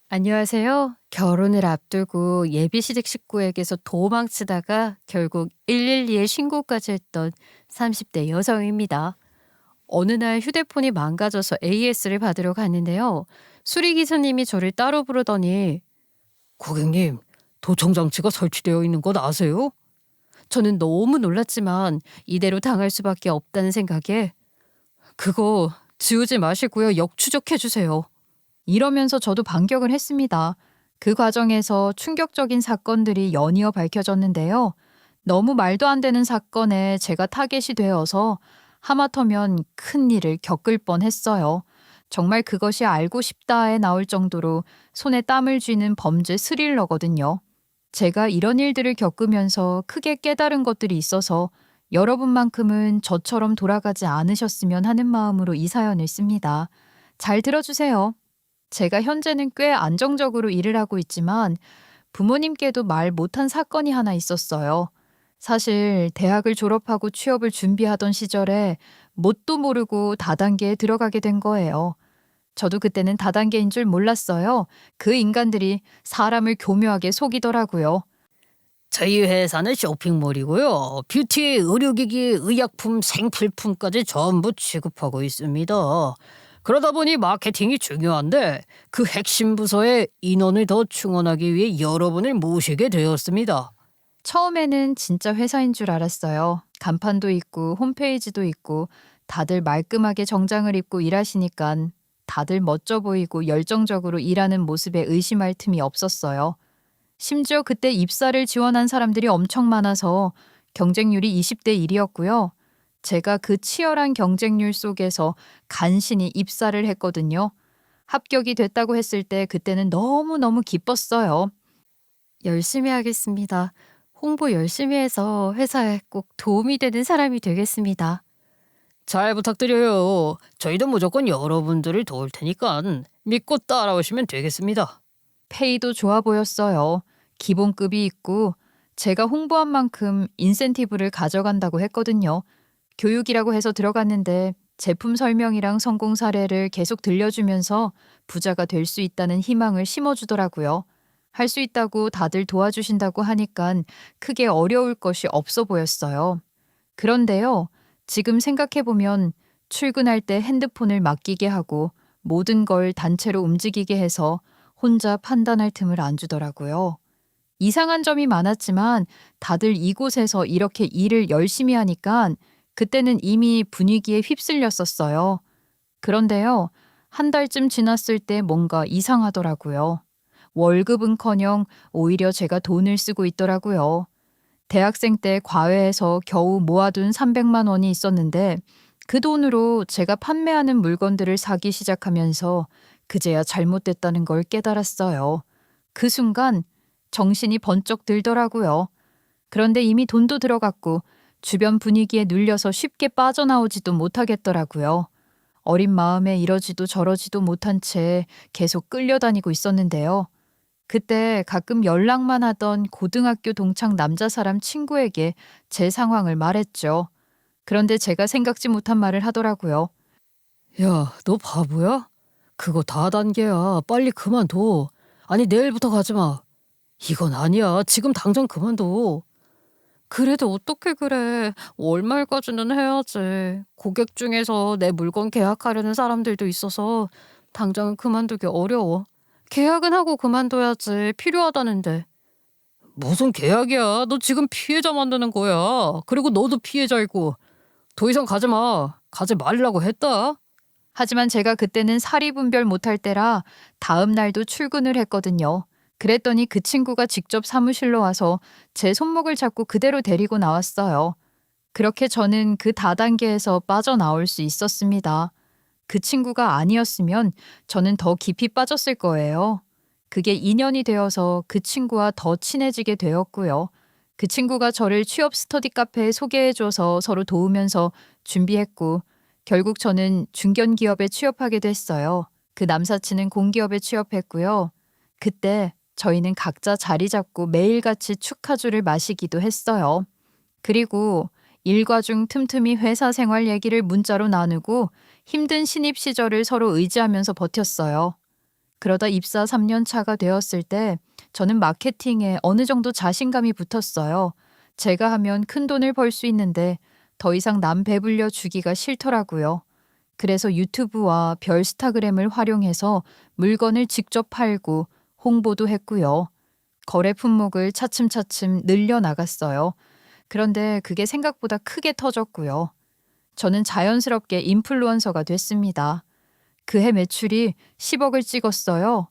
안녕하세요. 결혼을 앞두고 예비시댁 식구에게서 도망치다가 결국 112에 신고까지 했던 30대 여성입니다. 어느 날 휴대폰이 망가져서 AS를 받으러 갔는데요. 수리기사님이 저를 따로 부르더니 고객님, 도청 장치가 설치되어 있는 것 아세요? 저는 너무 놀랐지만 이대로 당할 수밖에 없다는 생각에 그거 지우지 마시고요. 역추적해 주세요. 이러면서 저도 반격을 했습니다. 그 과정에서 충격적인 사건들이 연이어 밝혀졌는데요. 너무 말도 안 되는 사건에 제가 타겟이 되어서 하마터면 큰 일을 겪을 뻔했어요. 정말 그것이 알고 싶다에 나올 정도로 손에 땀을 쥐는 범죄 스릴러거든요. 제가 이런 일들을 겪으면서 크게 깨달은 것들이 있어서 여러분만큼은 저처럼 돌아가지 않으셨으면 하는 마음으로 이 사연을 씁니다. 잘 들어주세요. 제가 현재는 꽤 안정적으로 일을 하고 있지만 부모님께도 말 못한 사건이 하나 있었어요. 사실 대학을 졸업하고 취업을 준비하던 시절에 뭣도 모르고 다단계에 들어가게 된 거예요. 저도 그때는 다단계인 줄 몰랐어요. 그 인간들이 사람을 교묘하게 속이더라고요. 저희 회사는 쇼핑몰이고요. 뷰티, 의료기기, 의약품, 생필품까지 전부 취급하고 있습니다. 그러다 보니 마케팅이 중요한데 그 핵심 부서에 인원을 더 충원하기 위해 여러분을 모시게 되었습니다. 처음에는 진짜 회사인 줄 알았어요. 간판도 있고 홈페이지도 있고 다들 말끔하게 정장을 입고 일하시니깐 다들 멋져 보이고 열정적으로 일하는 모습에 의심할 틈이 없었어요. 심지어 그때 입사를 지원한 사람들이 엄청 많아서 경쟁률이 20대 1이었고요. 제가 그 치열한 경쟁률 속에서 간신히 입사를 했거든요. 합격이 됐다고 했을 때 그때는 너무너무 기뻤어요. 열심히 하겠습니다. 홍보 열심히 해서 회사에 꼭 도움이 되는 사람이 되겠습니다. 잘 부탁드려요. 저희도 무조건 여러분들을 도울 테니까 믿고 따라오시면 되겠습니다. 페이도 좋아 보였어요. 기본급이 있고 제가 홍보한 만큼 인센티브를 가져간다고 했거든요. 교육이라고 해서 들어갔는데 제품 설명이랑 성공 사례를 계속 들려주면서 부자가 될 수 있다는 희망을 심어주더라고요. 할 수 있다고 다들 도와주신다고 하니까 크게 어려울 것이 없어 보였어요. 그런데요, 지금 생각해보면 출근할 때 핸드폰을 맡기게 하고 모든 걸 단체로 움직이게 해서 혼자 판단할 틈을 안 주더라고요. 이상한 점이 많았지만 다들 이곳에서 이렇게 일을 열심히 하니까 그때는 이미 분위기에 휩쓸렸었어요. 그런데요, 한 달쯤 지났을 때 뭔가 이상하더라고요. 월급은커녕 오히려 제가 돈을 쓰고 있더라고요. 대학생 때 과외해서 겨우 모아둔 300만 원이 있었는데 그 돈으로 제가 판매하는 물건들을 사기 시작하면서 그제야 잘못됐다는 걸 깨달았어요. 그 순간 정신이 번쩍 들더라고요. 그런데 이미 돈도 들어갔고 주변 분위기에 눌려서 쉽게 빠져나오지도 못하겠더라고요. 어린 마음에 이러지도 저러지도 못한 채 계속 끌려다니고 있었는데요. 그때 가끔 연락만 하던 고등학교 동창 남자 사람 친구에게 제 상황을 말했죠. 그런데 제가 생각지 못한 말을 하더라고요. 야, 너 바보야? 그거 다단계야. 빨리 그만둬. 아니, 내일부터 가지 마. 이건 아니야. 지금 당장 그만둬. 그래도 어떻게 그래. 월말까지는 해야지. 고객 중에서 내 물건 계약하려는 사람들도 있어서 당장은 그만두기 어려워. 계약은 하고 그만둬야지. 필요하다는데. 무슨 계약이야? 너 지금 피해자 만드는 거야. 그리고 너도 피해자이고. 더 이상 가지 마. 가지 말라고 했다. 하지만 제가 그때는 사리 분별 못할 때라 다음 날도 출근을 했거든요. 그랬더니 그 친구가 직접 사무실로 와서 제 손목을 잡고 그대로 데리고 나왔어요. 그렇게 저는 그 다단계에서 빠져나올 수 있었습니다. 그 친구가 아니었으면 저는 더 깊이 빠졌을 거예요. 그게 인연이 되어서 그 친구와 더 친해지게 되었고요. 그 친구가 저를 취업 스터디 카페에 소개해줘서 서로 도우면서 준비했고, 결국 저는 중견기업에 취업하게 됐어요. 그 남사친은 공기업에 취업했고요. 그때 저희는 각자 자리 잡고 매일같이 축하주를 마시기도 했어요. 그리고 일과 중 틈틈이 회사 생활 얘기를 문자로 나누고 힘든 신입 시절을 서로 의지하면서 버텼어요. 그러다 입사 3년 차가 되었을 때 저는 마케팅에 어느 정도 자신감이 붙었어요. 제가 하면 큰 돈을 벌 수 있는데 더 이상 남 배불려 주기가 싫더라고요. 그래서 유튜브와 별스타그램을 활용해서 물건을 직접 팔고 홍보도 했고요. 거래 품목을 차츰차츰 늘려 나갔어요. 그런데 그게 생각보다 크게 터졌고요. 저는 자연스럽게 인플루언서가 됐습니다. 그해 매출이 10억을 찍었어요.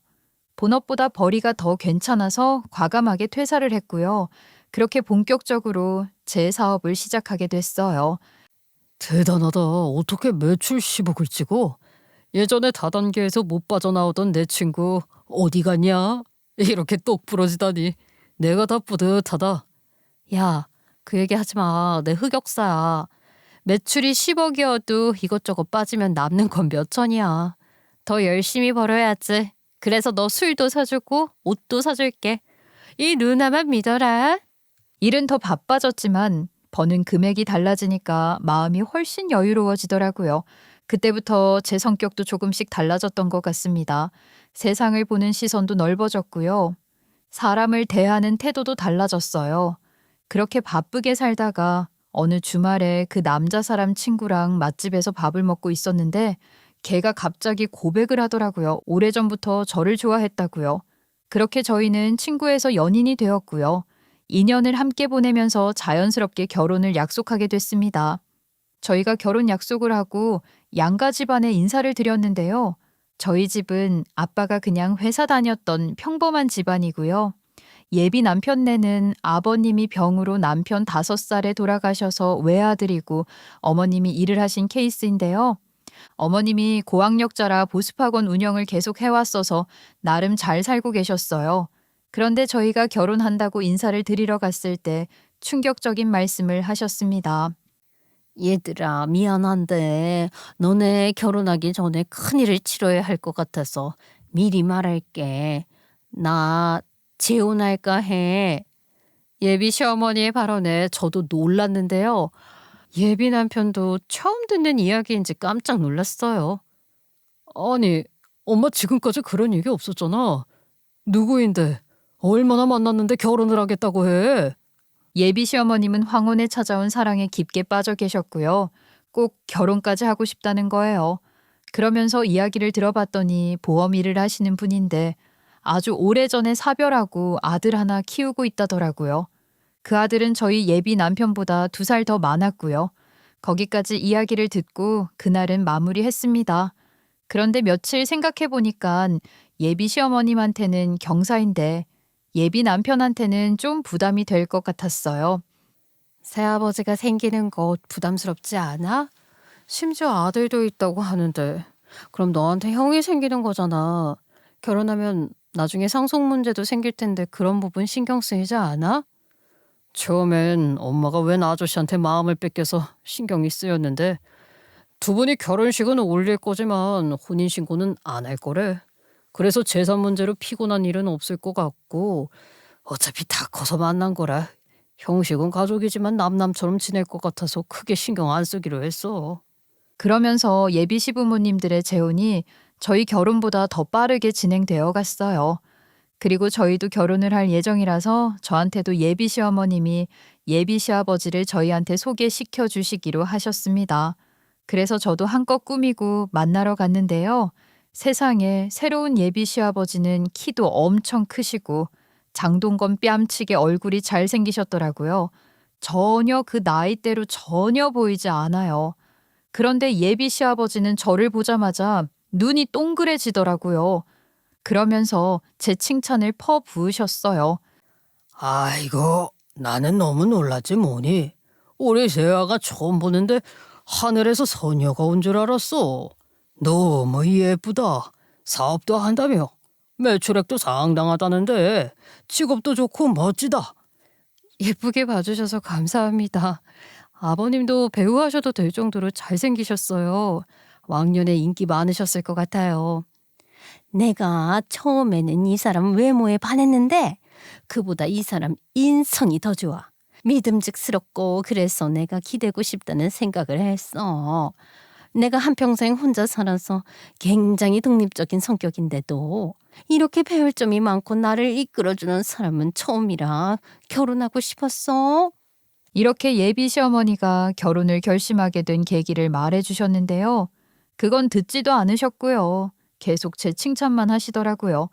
본업보다 벌이가 더 괜찮아서 과감하게 퇴사를 했고요. 그렇게 본격적으로 제 사업을 시작하게 됐어요. 대단하다. 어떻게 매출 10억을 찍어? 예전에 다단계에서 못 빠져나오던 내 친구 어디 갔냐? 이렇게 똑 부러지다니. 내가 다 뿌듯하다. 야, 그 얘기 하지 마. 내 흑역사야. 매출이 10억이어도 이것저것 빠지면 남는 건 몇 천이야. 더 열심히 벌어야지. 그래서 너 술도 사주고 옷도 사줄게. 이 누나만 믿어라. 일은 더 바빠졌지만 버는 금액이 달라지니까 마음이 훨씬 여유로워지더라고요. 그때부터 제 성격도 조금씩 달라졌던 것 같습니다. 세상을 보는 시선도 넓어졌고요. 사람을 대하는 태도도 달라졌어요. 그렇게 바쁘게 살다가 어느 주말에 그 남자 사람 친구랑 맛집에서 밥을 먹고 있었는데 걔가 갑자기 고백을 하더라고요. 오래전부터 저를 좋아했다고요. 그렇게 저희는 친구에서 연인이 되었고요. 2년을 함께 보내면서 자연스럽게 결혼을 약속하게 됐습니다. 저희가 결혼 약속을 하고 양가 집안에 인사를 드렸는데요. 저희 집은 아빠가 그냥 회사 다녔던 평범한 집안이고요. 예비 남편네는 아버님이 병으로 남편 5살에 돌아가셔서 외아들이고 어머님이 일을 하신 케이스인데요. 어머님이 고학력자라 보습학원 운영을 계속 해왔어서 나름 잘 살고 계셨어요. 그런데 저희가 결혼한다고 인사를 드리러 갔을 때 충격적인 말씀을 하셨습니다. 얘들아, 미안한데 너네 결혼하기 전에 큰일을 치러야 할 것 같아서 미리 말할게. 나 재혼할까 해. 예비 시어머니의 발언에 저도 놀랐는데요. 예비 남편도 처음 듣는 이야기인지 깜짝 놀랐어요. 아니, 엄마 지금까지 그런 얘기 없었잖아. 누구인데? 얼마나 만났는데 결혼을 하겠다고 해? 예비 시어머님은 황혼에 찾아온 사랑에 깊게 빠져 계셨고요. 꼭 결혼까지 하고 싶다는 거예요. 그러면서 이야기를 들어봤더니 보험 일을 하시는 분인데 아주 오래전에 사별하고 아들 하나 키우고 있다더라고요. 그 아들은 저희 예비 남편보다 2살 더 많았고요. 거기까지 이야기를 듣고 그날은 마무리했습니다. 그런데 며칠 생각해 보니까 예비 시어머님한테는 경사인데 예비 남편한테는 좀 부담이 될 것 같았어요. 새아버지가 생기는 것 부담스럽지 않아? 심지어 아들도 있다고 하는데. 그럼 너한테 형이 생기는 거잖아. 결혼하면 나중에 상속 문제도 생길 텐데 그런 부분 신경 쓰이지 않아? 처음엔 엄마가 웬 아저씨한테 마음을 뺏겨서 신경이 쓰였는데 두 분이 결혼식은 올릴 거지만 혼인신고는 안 할 거래. 그래서 재산 문제로 피곤한 일은 없을 것 같고 어차피 다 커서 만난 거라 형식은 가족이지만 남남처럼 지낼 것 같아서 크게 신경 안 쓰기로 했어. 그러면서 예비 시부모님들의 재혼이 저희 결혼보다 더 빠르게 진행되어 갔어요. 그리고 저희도 결혼을 할 예정이라서 저한테도 예비 시어머님이 예비 시아버지를 저희한테 소개시켜 주시기로 하셨습니다. 그래서 저도 한껏 꾸미고 만나러 갔는데요. 세상에 새로운 예비 시아버지는 키도 엄청 크시고 장동건 뺨치게 얼굴이 잘생기셨더라고요. 전혀 그 나이대로 전혀 보이지 않아요. 그런데 예비 시아버지는 저를 보자마자 눈이 동그래지더라고요. 그러면서 제 칭찬을 퍼부으셨어요. 아이고, 나는 너무 놀랐지 뭐니. 우리 세아가 처음 보는데 하늘에서 소녀가 온 줄 알았어. 너무 예쁘다. 사업도 한다며. 매출액도 상당하다는데 직업도 좋고 멋지다. 예쁘게 봐주셔서 감사합니다. 아버님도 배우 하셔도 될 정도로 잘생기셨어요. 왕년에 인기 많으셨을 것 같아요. 내가 처음에는 이 사람 외모에 반했는데 그보다 이 사람 인성이 더 좋아. 믿음직스럽고 그래서 내가 기대고 싶다는 생각을 했어. 내가 한평생 혼자 살아서 굉장히 독립적인 성격인데도 이렇게 배울 점이 많고 나를 이끌어주는 사람은 처음이라 결혼하고 싶었어. 이렇게 예비 시어머니가 결혼을 결심하게 된 계기를 말해 주셨는데요. 그건 듣지도 않으셨고요. 계속 제 칭찬만 하시더라고요.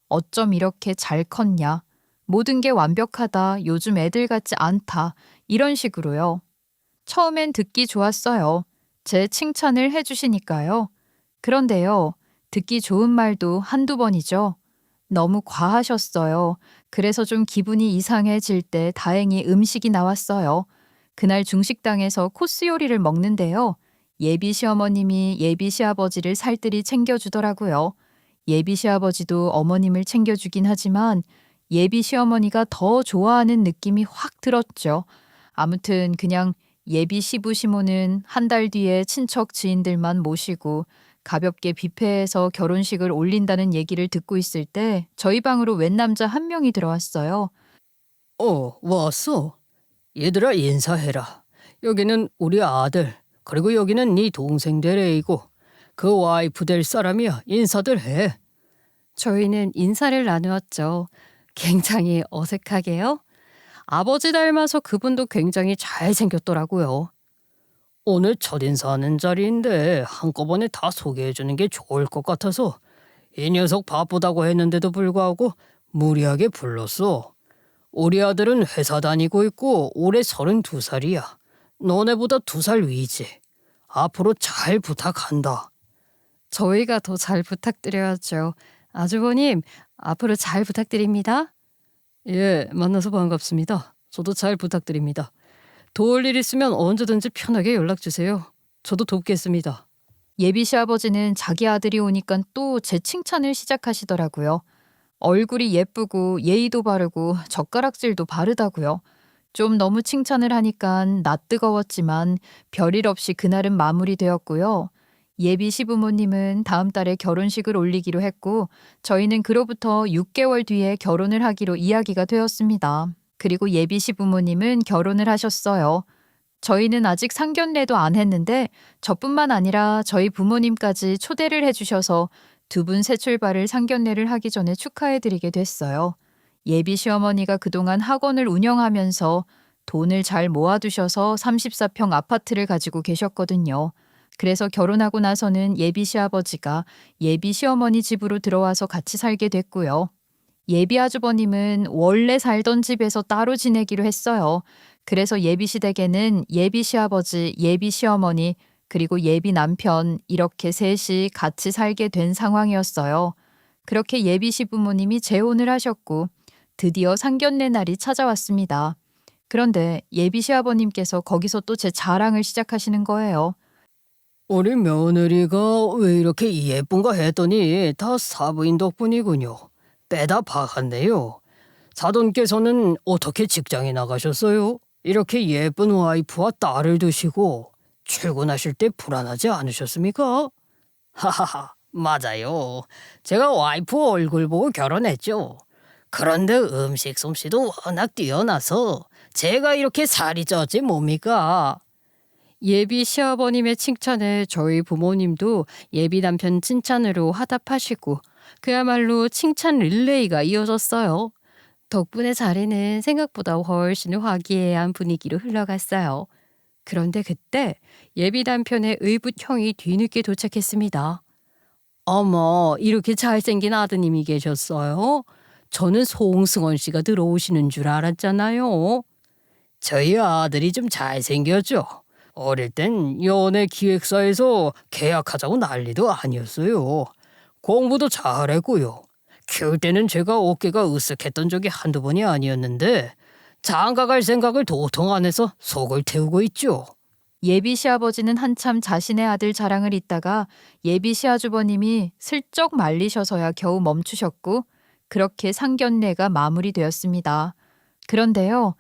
어쩜 이렇게 잘 컸냐. 모든 게 완벽하다. 요즘 애들 같지 않다. 이런 식으로요. 처음엔 듣기 좋았어요. 제 칭찬을 해주시니까요. 그런데요. 듣기 좋은 말도 한두 번이죠. 너무 과하셨어요. 그래서 좀 기분이 이상해질 때 다행히 음식이 나왔어요. 그날 중식당에서 코스 요리를 먹는데요. 예비 시어머님이 예비 시아버지를 살뜰히 챙겨주더라고요. 예비 시아버지도 어머님을 챙겨주긴 하지만 예비 시어머니가 더 좋아하는 느낌이 확 들었죠. 아무튼 그냥 예비 시부 시모는 한 달 뒤에 친척 지인들만 모시고 가볍게 뷔페에서 결혼식을 올린다는 얘기를 듣고 있을 때 저희 방으로 웬 남자 한 명이 들어왔어요. 왔어. 얘들아 인사해라. 여기는 우리 아들, 그리고 여기는 네 동생들 애이고 그 와이프 될 사람이야. 인사들 해. 저희는 인사를 나누었죠. 굉장히 어색하게요. 아버지 닮아서 그분도 굉장히 잘생겼더라고요. 오늘 첫인사하는 자리인데 한꺼번에 다 소개해주는 게 좋을 것 같아서 이 녀석 바쁘다고 했는데도 불구하고 무리하게 불렀어. 우리 아들은 회사 다니고 있고 올해 32살이야. 너네보다 2살 위지. 앞으로 잘 부탁한다. 저희가 더 잘 부탁드려야죠. 아주버님, 앞으로 잘 부탁드립니다. 예, 만나서 반갑습니다. 저도 잘 부탁드립니다. 도울 일 있으면 언제든지 편하게 연락 주세요. 저도 돕겠습니다. 예비 시아버지는 자기 아들이 오니까 또 제 칭찬을 시작하시더라고요. 얼굴이 예쁘고 예의도 바르고 젓가락질도 바르다고요. 좀 너무 칭찬을 하니까 낯뜨거웠지만 별일 없이 그날은 마무리되었고요. 예비 시부모님은 다음 달에 결혼식을 올리기로 했고 저희는 그로부터 6개월 뒤에 결혼을 하기로 이야기가 되었습니다. 그리고 예비 시부모님은 결혼을 하셨어요. 저희는 아직 상견례도 안 했는데 저뿐만 아니라 저희 부모님까지 초대를 해주셔서 두 분 새 출발을 상견례를 하기 전에 축하해드리게 됐어요. 예비 시어머니가 그동안 학원을 운영하면서 돈을 잘 모아두셔서 34평 아파트를 가지고 계셨거든요. 그래서 결혼하고 나서는 예비 시아버지가 예비 시어머니 집으로 들어와서 같이 살게 됐고요. 예비 아주버님은 원래 살던 집에서 따로 지내기로 했어요. 그래서 예비 시댁에는 예비 시아버지, 예비 시어머니, 그리고 예비 남편 이렇게 셋이 같이 살게 된 상황이었어요. 그렇게 예비 시부모님이 재혼을 하셨고 드디어 상견례 날이 찾아왔습니다. 그런데 예비 시아버님께서 거기서 또 제 자랑을 시작하시는 거예요. 우리 며느리가 왜 이렇게 예쁜가 했더니 다 사부인 덕분이군요. 빼다 박았네요. 사돈께서는 어떻게 직장에 나가셨어요? 이렇게 예쁜 와이프와 딸을 두시고 출근하실 때 불안하지 않으셨습니까? 하하하, 맞아요. 제가 와이프 얼굴 보고 결혼했죠. 그런데 음식 솜씨도 워낙 뛰어나서 제가 이렇게 살이 쪘지 뭡니까? 예비 시아버님의 칭찬에 저희 부모님도 예비 남편 칭찬으로 화답하시고 그야말로 칭찬 릴레이가 이어졌어요. 덕분에 자리는 생각보다 훨씬 화기애애한 분위기로 흘러갔어요. 그런데 그때 예비 남편의 의붓 형이 뒤늦게 도착했습니다. 어머, 이렇게 잘생긴 아드님이 계셨어요? 저는 송승헌 씨가 들어오시는 줄 알았잖아요. 저희 아들이 좀 잘생겼죠. 어릴 땐 연예 기획사에서 계약하자고 난리도 아니었어요. 공부도 잘했고요. 키울 때는 제가 어깨가 으쓱했던 적이 한두 번이 아니었는데 장가 갈 생각을 도통 안 해서 속을 태우고 있죠. 예비 시아버지는 한참 자신의 아들 자랑을 잇다가 예비 시아주버님이 슬쩍 말리셔서야 겨우 멈추셨고 그렇게 상견례가 마무리되었습니다. 그런데요.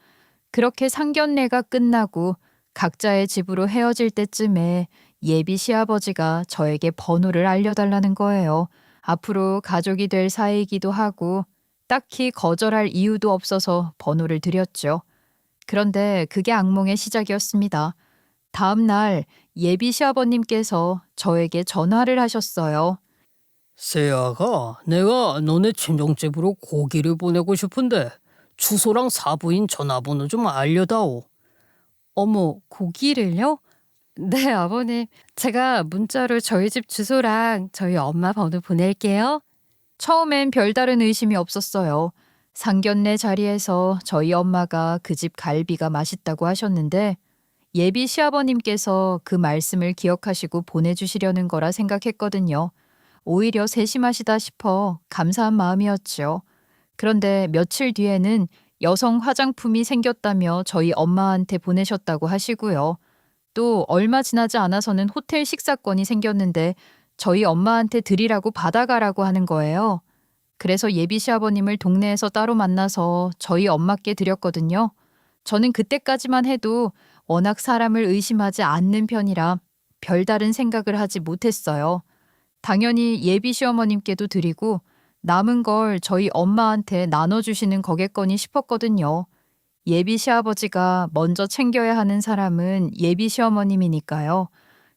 그렇게 상견례가 끝나고 각자의 집으로 헤어질 때쯤에 예비 시아버지가 저에게 번호를 알려달라는 거예요. 앞으로 가족이 될 사이이기도 하고 딱히 거절할 이유도 없어서 번호를 드렸죠. 그런데 그게 악몽의 시작이었습니다. 다음 날 예비 시아버님께서 저에게 전화를 하셨어요. 세아가 내가 너네 친정집으로 고기를 보내고 싶은데 주소랑 사부인 전화번호 좀 알려다오. 어머, 고기를요? 네, 아버님. 제가 문자로 저희 집 주소랑 저희 엄마 번호 보낼게요. 처음엔 별다른 의심이 없었어요. 상견례 자리에서 저희 엄마가 그 집 갈비가 맛있다고 하셨는데 예비 시아버님께서 그 말씀을 기억하시고 보내주시려는 거라 생각했거든요. 오히려 세심하시다 싶어 감사한 마음이었죠. 그런데 며칠 뒤에는 여성 화장품이 생겼다며 저희 엄마한테 보내셨다고 하시고요. 또 얼마 지나지 않아서는 호텔 식사권이 생겼는데 저희 엄마한테 드리라고 받아가라고 하는 거예요. 그래서 예비 시아버님을 동네에서 따로 만나서 저희 엄마께 드렸거든요. 저는 그때까지만 해도 워낙 사람을 의심하지 않는 편이라 별다른 생각을 하지 못했어요. 당연히 예비 시어머님께도 드리고 남은 걸 저희 엄마한테 나눠주시는 거겠거니 싶었거든요. 예비 시아버지가 먼저 챙겨야 하는 사람은 예비 시어머님이니까요.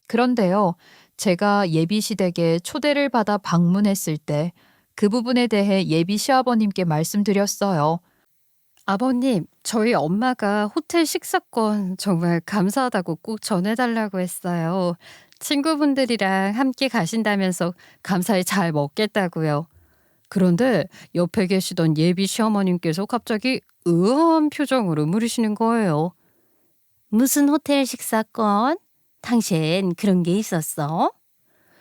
그런데요, 제가 예비 시댁에 초대를 받아 방문했을 때 그 부분에 대해 예비 시아버님께 말씀드렸어요. 아버님, 저희 엄마가 호텔 식사권 정말 감사하다고 꼭 전해달라고 했어요. 친구분들이랑 함께 가신다면서 감사히 잘 먹겠다고요. 그런데 옆에 계시던 예비 시어머님께서 갑자기 의아한 표정으로 물으시는 거예요. 무슨 호텔 식사권? 당신 그런 게 있었어?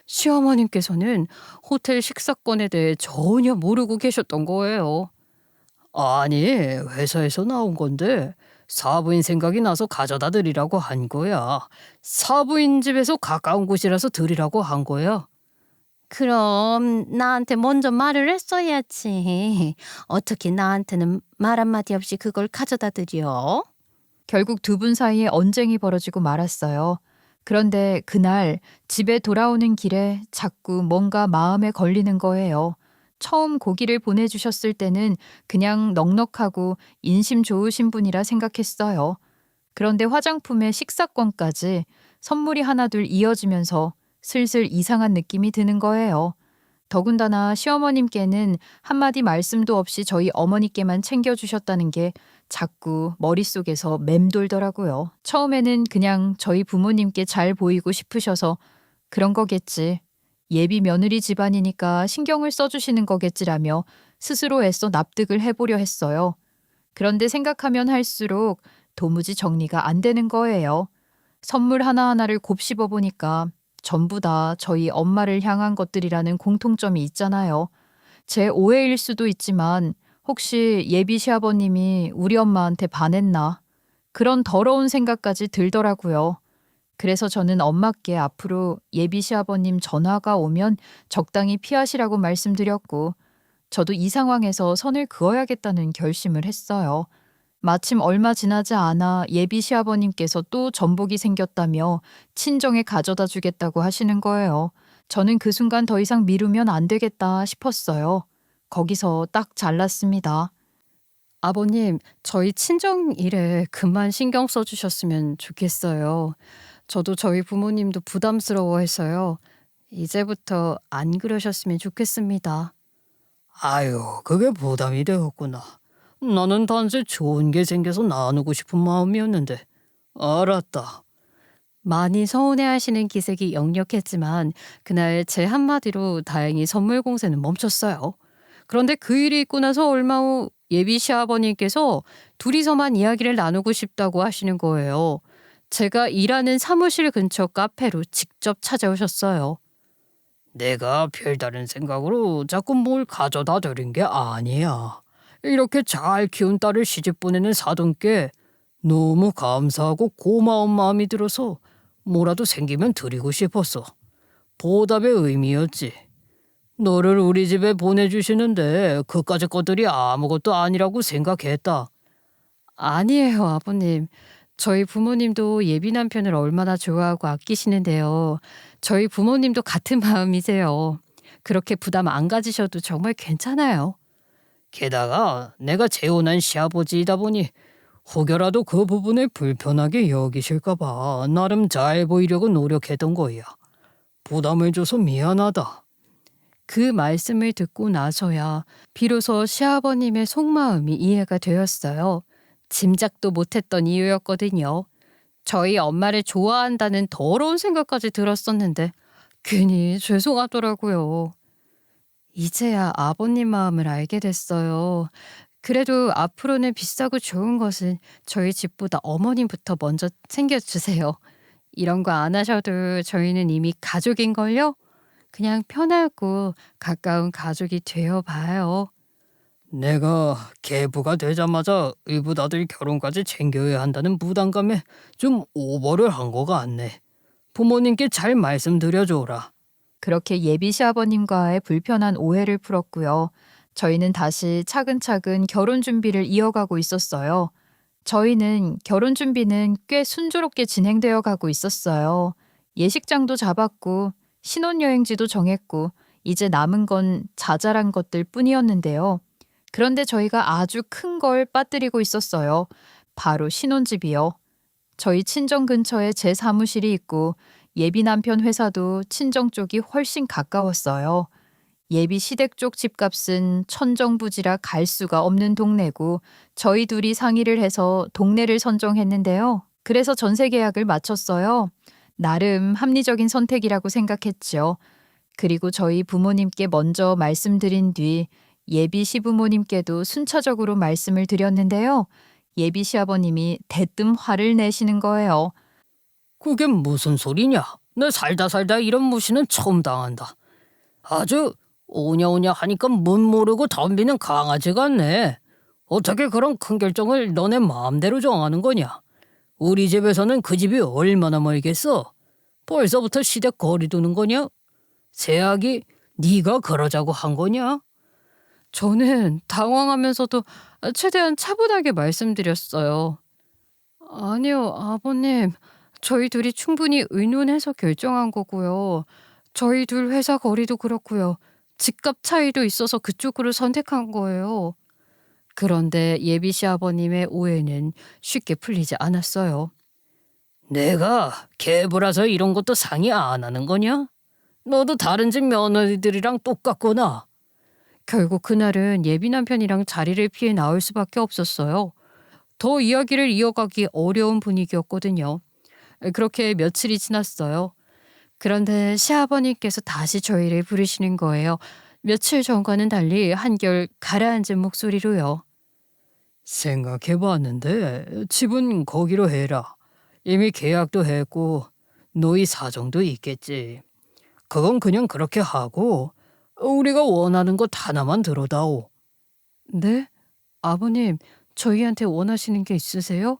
시어머님께서는 호텔 식사권에 대해 전혀 모르고 계셨던 거예요. 아니, 회사에서 나온 건데 사부인 생각이 나서 가져다 드리라고 한 거야. 사부인 집에서 가까운 곳이라서 드리라고 한 거야. 그럼 나한테 먼저 말을 했어야지. 어떻게 나한테는 말 한마디 없이 그걸 가져다 드려? 결국 두 분 사이에 언쟁이 벌어지고 말았어요. 그런데 그날 집에 돌아오는 길에 자꾸 뭔가 마음에 걸리는 거예요. 처음 고기를 보내주셨을 때는 그냥 넉넉하고 인심 좋으신 분이라 생각했어요. 그런데 화장품에 식사권까지 선물이 하나둘 이어지면서 슬슬 이상한 느낌이 드는 거예요. 더군다나 시어머님께는 한마디 말씀도 없이 저희 어머니께만 챙겨주셨다는 게 자꾸 머릿속에서 맴돌더라고요. 처음에는 그냥 저희 부모님께 잘 보이고 싶으셔서 그런 거겠지. 예비 며느리 집안이니까 신경을 써주시는 거겠지라며 스스로 애써 납득을 해보려 했어요. 그런데 생각하면 할수록 도무지 정리가 안 되는 거예요. 선물 하나하나를 곱씹어 보니까 전부 다 저희 엄마를 향한 것들이라는 공통점이 있잖아요. 제 오해일 수도 있지만 혹시 예비 시아버님이 우리 엄마한테 반했나? 그런 더러운 생각까지 들더라고요. 그래서 저는 엄마께 앞으로 예비 시아버님 전화가 오면 적당히 피하시라고 말씀드렸고 저도 이 상황에서 선을 그어야겠다는 결심을 했어요. 마침 얼마 지나지 않아 예비 시아버님께서 또 전복이 생겼다며 친정에 가져다 주겠다고 하시는 거예요. 저는 그 순간 더 이상 미루면 안 되겠다 싶었어요. 거기서 딱 잘랐습니다. 아버님, 저희 친정 일에 그만 신경 써주셨으면 좋겠어요. 저도 저희 부모님도 부담스러워해서요. 이제부터 안 그러셨으면 좋겠습니다. 아유, 그게 부담이 되었구나. 나는 단지 좋은 게 생겨서 나누고 싶은 마음이었는데. 알았다. 많이 서운해하시는 기색이 역력했지만 그날 제 한마디로 다행히 선물 공세는 멈췄어요. 그런데 그 일이 있고 나서 얼마 후 예비 시아버님께서 둘이서만 이야기를 나누고 싶다고 하시는 거예요. 제가 일하는 사무실 근처 카페로 직접 찾아오셨어요. 내가 별다른 생각으로 자꾸 뭘 가져다 드린 게 아니야. 이렇게 잘 키운 딸을 시집 보내는 사돈께 너무 감사하고 고마운 마음이 들어서 뭐라도 생기면 드리고 싶었어. 보답의 의미였지. 너를 우리 집에 보내주시는데 그까짓 것들이 아무것도 아니라고 생각했다. 아니에요, 아버님. 저희 부모님도 예비 남편을 얼마나 좋아하고 아끼시는데요. 저희 부모님도 같은 마음이세요. 그렇게 부담 안 가지셔도 정말 괜찮아요. 게다가 내가 재혼한 시아버지이다 보니 혹여라도 그 부분을 불편하게 여기실까봐 나름 잘 보이려고 노력했던 거야. 부담을 줘서 미안하다. 그 말씀을 듣고 나서야 비로소 시아버님의 속마음이 이해가 되었어요. 짐작도 못했던 이유였거든요. 저희 엄마를 좋아한다는 더러운 생각까지 들었었는데 괜히 죄송하더라고요. 이제야 아버님 마음을 알게 됐어요. 그래도 앞으로는 비싸고 좋은 것은 저희 집보다 어머님부터 먼저 챙겨주세요. 이런 거 안 하셔도 저희는 이미 가족인걸요? 그냥 편하고 가까운 가족이 되어봐요. 내가 계부가 되자마자 의붓아들 결혼까지 챙겨야 한다는 부담감에 좀 오버를 한 거 같네. 부모님께 잘 말씀드려줘라. 그렇게 예비 시아버님과의 불편한 오해를 풀었고요. 저희는 다시 차근차근 결혼 준비를 이어가고 있었어요. 저희는 결혼 준비는 꽤 순조롭게 진행되어 가고 있었어요. 예식장도 잡았고 신혼여행지도 정했고 이제 남은 건 자잘한 것들 뿐이었는데요. 그런데 저희가 아주 큰 걸 빠뜨리고 있었어요. 바로 신혼집이요. 저희 친정 근처에 제 사무실이 있고 예비 남편 회사도 친정 쪽이 훨씬 가까웠어요. 예비 시댁 쪽 집값은 천정부지라 갈 수가 없는 동네고 저희 둘이 상의를 해서 동네를 선정했는데요. 그래서 전세 계약을 마쳤어요. 나름 합리적인 선택이라고 생각했죠. 그리고 저희 부모님께 먼저 말씀드린 뒤 예비 시부모님께도 순차적으로 말씀을 드렸는데요. 예비 시아버님이 대뜸 화를 내시는 거예요. 그게 무슨 소리냐? 내 살다 이런 무시는 처음 당한다. 아주 오냐오냐 하니까 문 모르고 덤비는 강아지 같네. 어떻게 그런 큰 결정을 너네 마음대로 정하는 거냐? 우리 집에서는 그 집이 얼마나 멀겠어? 벌써부터 시댁 거리 두는 거냐? 새아기 네가 그러자고 한 거냐? 저는 당황하면서도 최대한 차분하게 말씀드렸어요. 아니요, 아버님. 저희 둘이 충분히 의논해서 결정한 거고요. 저희 둘 회사 거리도 그렇고요. 집값 차이도 있어서 그쪽으로 선택한 거예요. 그런데 예비 시아버님의 오해는 쉽게 풀리지 않았어요. 내가 계부라서 이런 것도 상의 안 하는 거냐? 너도 다른 집 며느리들이랑 똑같구나. 결국 그날은 예비 남편이랑 자리를 피해 나올 수밖에 없었어요. 더 이야기를 이어가기 어려운 분위기였거든요. 그렇게 며칠이 지났어요. 그런데 시아버님께서 다시 저희를 부르시는 거예요. 며칠 전과는 달리 한결 가라앉은 목소리로요. 생각해봤는데 집은 거기로 해라. 이미 계약도 했고 노이 사정도 있겠지. 그건 그냥 그렇게 하고 우리가 원하는 것 하나만 들어다오. 네? 아버님, 저희한테 원하시는 게 있으세요?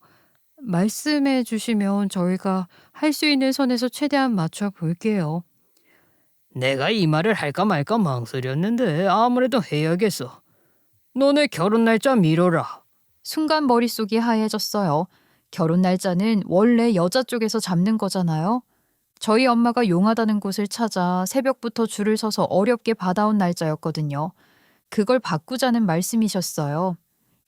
말씀해 주시면 저희가 할 수 있는 선에서 최대한 맞춰 볼게요. 내가 이 말을 할까 말까 망설였는데 아무래도 해야겠어. 너네 결혼 날짜 미뤄라. 순간 머릿속이 하얘졌어요. 결혼 날짜는 원래 여자 쪽에서 잡는 거잖아요. 저희 엄마가 용하다는 곳을 찾아 새벽부터 줄을 서서 어렵게 받아온 날짜였거든요. 그걸 바꾸자는 말씀이셨어요.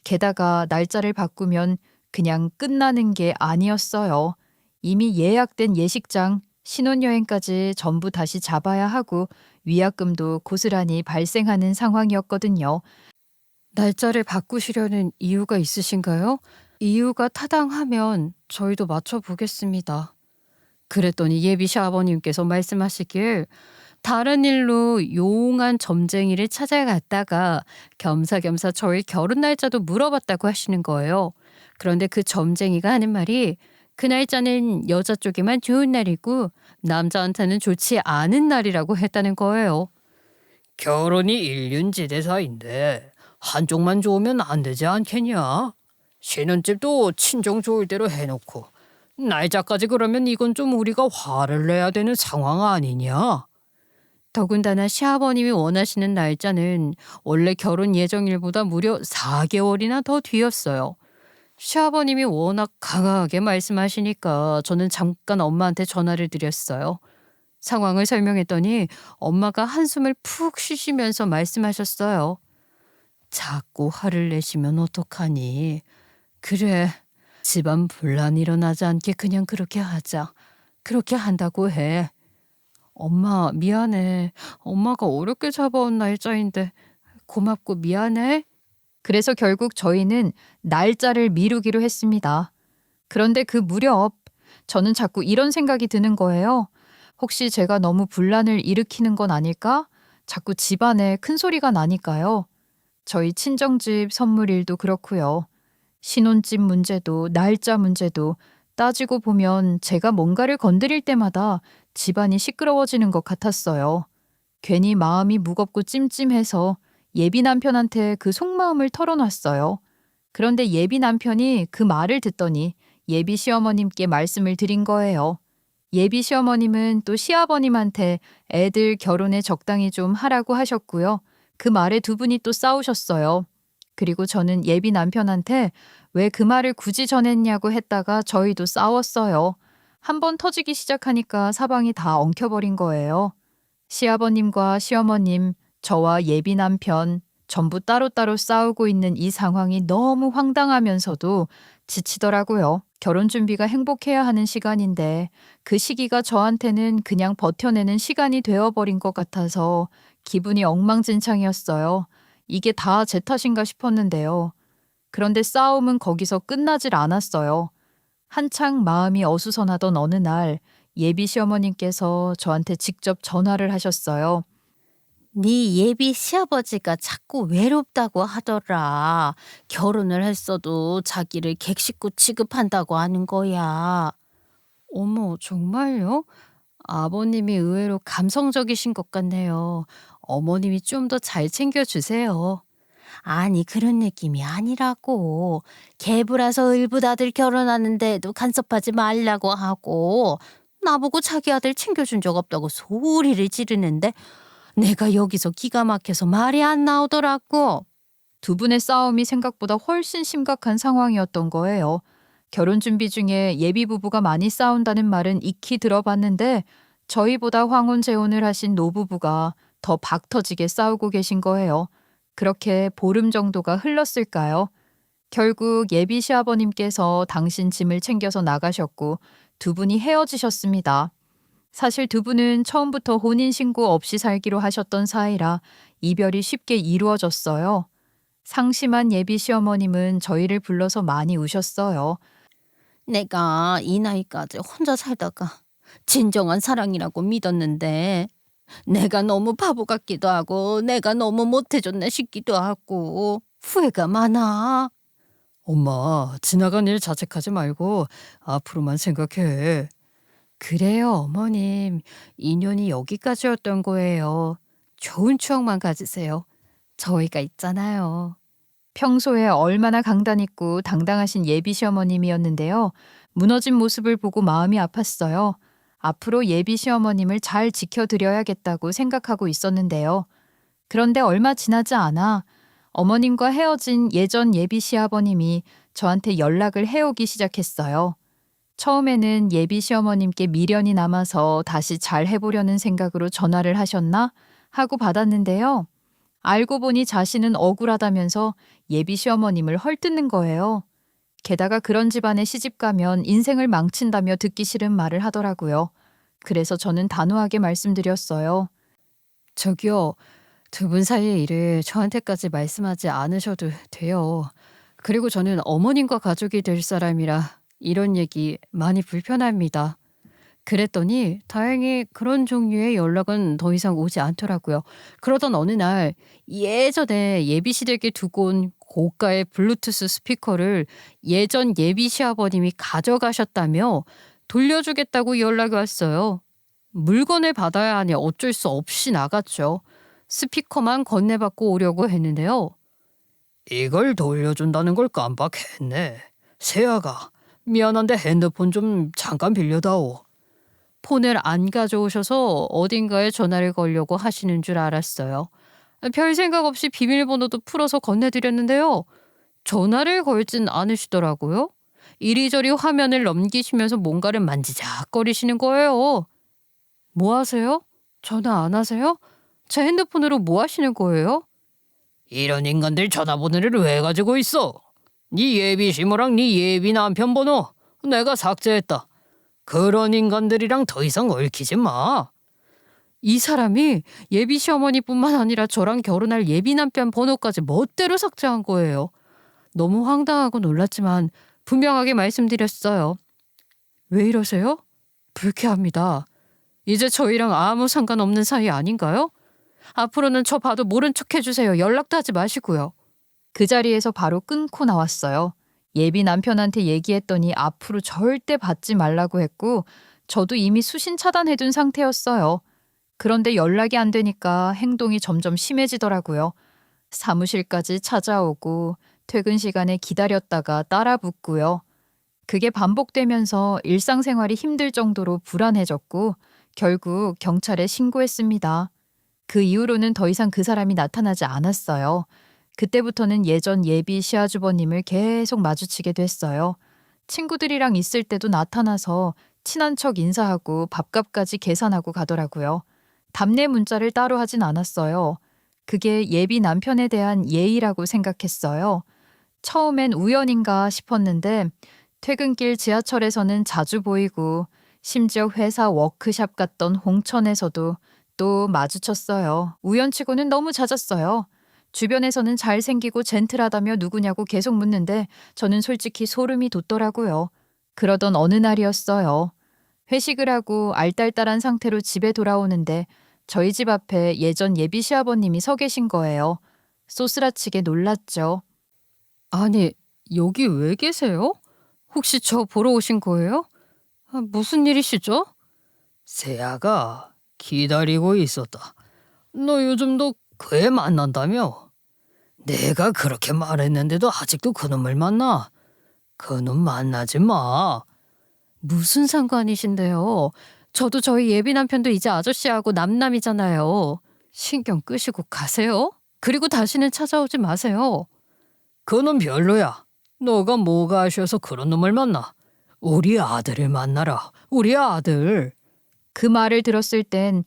게다가 날짜를 바꾸면 그냥 끝나는 게 아니었어요. 이미 예약된 예식장, 신혼여행까지 전부 다시 잡아야 하고 위약금도 고스란히 발생하는 상황이었거든요. 날짜를 바꾸시려는 이유가 있으신가요? 이유가 타당하면 저희도 맞춰 보겠습니다. 그랬더니 예비 시아버님께서 말씀하시길 다른 일로 용한 점쟁이를 찾아갔다가 겸사겸사 저희 결혼 날짜도 물어봤다고 하시는 거예요. 그런데 그 점쟁이가 하는 말이 그 날짜는 여자 쪽에만 좋은 날이고 남자한테는 좋지 않은 날이라고 했다는 거예요. 결혼이 일륜지대사인데 한쪽만 좋으면 안 되지 않겠냐? 신혼집도 친정 좋을 대로 해놓고 날짜까지 그러면 이건 좀 우리가 화를 내야 되는 상황 아니냐? 더군다나 시아버님이 원하시는 날짜는 원래 결혼 예정일보다 무려 4개월이나 더 뒤였어요. 시아버님이 워낙 강하게 말씀하시니까 저는 잠깐 엄마한테 전화를 드렸어요. 상황을 설명했더니 엄마가 한숨을 푹 쉬시면서 말씀하셨어요. 자꾸 화를 내시면 어떡하니? 그래, 집안 분란 일어나지 않게 그냥 그렇게 하자. 그렇게 한다고 해. 엄마, 미안해. 엄마가 어렵게 잡아온 날짜인데 고맙고 미안해. 그래서 결국 저희는 날짜를 미루기로 했습니다. 그런데 그 무렵 저는 자꾸 이런 생각이 드는 거예요. 혹시 제가 너무 분란을 일으키는 건 아닐까? 자꾸 집안에 큰 소리가 나니까요. 저희 친정집 선물 일도 그렇고요. 신혼집 문제도 날짜 문제도 따지고 보면 제가 뭔가를 건드릴 때마다 집안이 시끄러워지는 것 같았어요. 괜히 마음이 무겁고 찜찜해서 예비 남편한테 그 속마음을 털어놨어요. 그런데 예비 남편이 그 말을 듣더니 예비 시어머님께 말씀을 드린 거예요. 예비 시어머님은 또 시아버님한테 애들 결혼에 적당히 좀 하라고 하셨고요. 그 말에 두 분이 또 싸우셨어요. 그리고 저는 예비 남편한테 왜 그 말을 굳이 전했냐고 했다가 저희도 싸웠어요. 한번 터지기 시작하니까 사방이 다 엉켜버린 거예요. 시아버님과 시어머님, 저와 예비 남편, 전부 따로따로 싸우고 있는 이 상황이 너무 황당하면서도 지치더라고요. 결혼 준비가 행복해야 하는 시간인데 그 시기가 저한테는 그냥 버텨내는 시간이 되어버린 것 같아서 기분이 엉망진창이었어요. 이게 다 제 탓인가 싶었는데요. 그런데 싸움은 거기서 끝나질 않았어요. 한창 마음이 어수선하던 어느 날 예비 시어머님께서 저한테 직접 전화를 하셨어요. 네 예비 시아버지가 자꾸 외롭다고 하더라. 결혼을 했어도 자기를 객식구 취급한다고 하는 거야. 어머, 정말요? 아버님이 의외로 감성적이신 것 같네요. 어머님이 좀 더 잘 챙겨주세요. 아니, 그런 느낌이 아니라고. 계부라서 일부 아들 결혼하는데도 간섭하지 말라고 하고 나보고 자기 아들 챙겨준 적 없다고 소리를 지르는데 내가 여기서 기가 막혀서 말이 안 나오더라고. 두 분의 싸움이 생각보다 훨씬 심각한 상황이었던 거예요. 결혼 준비 중에 예비 부부가 많이 싸운다는 말은 익히 들어봤는데 저희보다 황혼재혼을 하신 노부부가 더 박터지게 싸우고 계신 거예요. 그렇게 보름 정도가 흘렀을까요? 결국 예비 시아버님께서 당신 짐을 챙겨서 나가셨고 두 분이 헤어지셨습니다. 사실 두 분은 처음부터 혼인신고 없이 살기로 하셨던 사이라 이별이 쉽게 이루어졌어요. 상심한 예비 시어머님은 저희를 불러서 많이 우셨어요. 내가 이 나이까지 혼자 살다가 진정한 사랑이라고 믿었는데 내가 너무 바보 같기도 하고 내가 너무 못해줬나 싶기도 하고 후회가 많아. 엄마, 지나간 일 자책하지 말고 앞으로만 생각해. 그래요, 어머님. 인연이 여기까지였던 거예요. 좋은 추억만 가지세요. 저희가 있잖아요. 평소에 얼마나 강단 있고 당당하신 예비 시어머님이었는데요. 무너진 모습을 보고 마음이 아팠어요. 앞으로 예비 시어머님을 잘 지켜드려야겠다고 생각하고 있었는데요. 그런데 얼마 지나지 않아 어머님과 헤어진 예전 예비 시아버님이 저한테 연락을 해오기 시작했어요. 처음에는 예비 시어머님께 미련이 남아서 다시 잘 해보려는 생각으로 전화를 하셨나 하고 받았는데요. 알고 보니 자신은 억울하다면서 예비 시어머님을 헐뜯는 거예요. 게다가 그런 집안에 시집 가면 인생을 망친다며 듣기 싫은 말을 하더라고요. 그래서 저는 단호하게 말씀드렸어요. 저기요, 두 분 사이의 일을 저한테까지 말씀하지 않으셔도 돼요. 그리고 저는 어머님과 가족이 될 사람이라 이런 얘기 많이 불편합니다. 그랬더니 다행히 그런 종류의 연락은 더 이상 오지 않더라고요. 그러던 어느 날 예전에 예비시댁에 두고 온 고가의 블루투스 스피커를 예전 예비 시아버님이 가져가셨다며 돌려주겠다고 연락이 왔어요. 물건을 받아야 하니 어쩔 수 없이 나갔죠. 스피커만 건네받고 오려고 했는데요. 이걸 돌려준다는 걸 깜빡했네. 세아가, 미안한데 핸드폰 좀 잠깐 빌려다오. 폰을 안 가져오셔서 어딘가에 전화를 걸려고 하시는 줄 알았어요. 별 생각 없이 비밀번호도 풀어서 건네드렸는데요. 전화를 걸진 않으시더라고요. 이리저리 화면을 넘기시면서 뭔가를 만지작거리시는 거예요. 뭐 하세요? 전화 안 하세요? 제 핸드폰으로 뭐 하시는 거예요? 이런 인간들 전화번호를 왜 가지고 있어? 네 예비 시모랑 네 예비 남편 번호 내가 삭제했다. 그런 인간들이랑 더 이상 얽히지 마. 이 사람이 예비 시어머니뿐만 아니라 저랑 결혼할 예비 남편 번호까지 멋대로 삭제한 거예요. 너무 황당하고 놀랐지만 분명하게 말씀드렸어요. 왜 이러세요? 불쾌합니다. 이제 저희랑 아무 상관없는 사이 아닌가요? 앞으로는 저 봐도 모른 척 해주세요. 연락도 하지 마시고요. 그 자리에서 바로 끊고 나왔어요. 예비 남편한테 얘기했더니 앞으로 절대 받지 말라고 했고 저도 이미 수신 차단해둔 상태였어요. 그런데 연락이 안 되니까 행동이 점점 심해지더라고요. 사무실까지 찾아오고 퇴근 시간에 기다렸다가 따라붙고요. 그게 반복되면서 일상생활이 힘들 정도로 불안해졌고 결국 경찰에 신고했습니다. 그 이후로는 더 이상 그 사람이 나타나지 않았어요. 그때부터는 예전 예비 시아주버님을 계속 마주치게 됐어요. 친구들이랑 있을 때도 나타나서 친한 척 인사하고 밥값까지 계산하고 가더라고요. 답례 문자를 따로 하진 않았어요. 그게 예비 남편에 대한 예의라고 생각했어요. 처음엔 우연인가 싶었는데 퇴근길 지하철에서는 자주 보이고 심지어 회사 워크샵 갔던 홍천에서도 또 마주쳤어요. 우연치고는 너무 잦았어요. 주변에서는 잘생기고 젠틀하다며 누구냐고 계속 묻는데 저는 솔직히 소름이 돋더라고요. 그러던 어느 날이었어요. 회식을 하고 알딸딸한 상태로 집에 돌아오는데 저희 집 앞에 예전 예비 시아버님이 서 계신 거예요. 쏘스라치게 놀랐죠. 아니, 여기 왜 계세요? 혹시 저 보러 오신 거예요? 무슨 일이시죠? 세아가 기다리고 있었다. 너 요즘도 그 애 만난다며? 내가 그렇게 말했는데도 아직도 그놈을 만나? 그놈 만나지 마. 무슨 상관이신데요? 저도 저희 예비 남편도 이제 아저씨하고 남남이잖아요. 신경 끄시고 가세요. 그리고 다시는 찾아오지 마세요. 그놈 별로야. 너가 뭐가 아쉬워서 그런 놈을 만나? 우리 아들을 만나라. 우리 아들. 그 말을 들었을 땐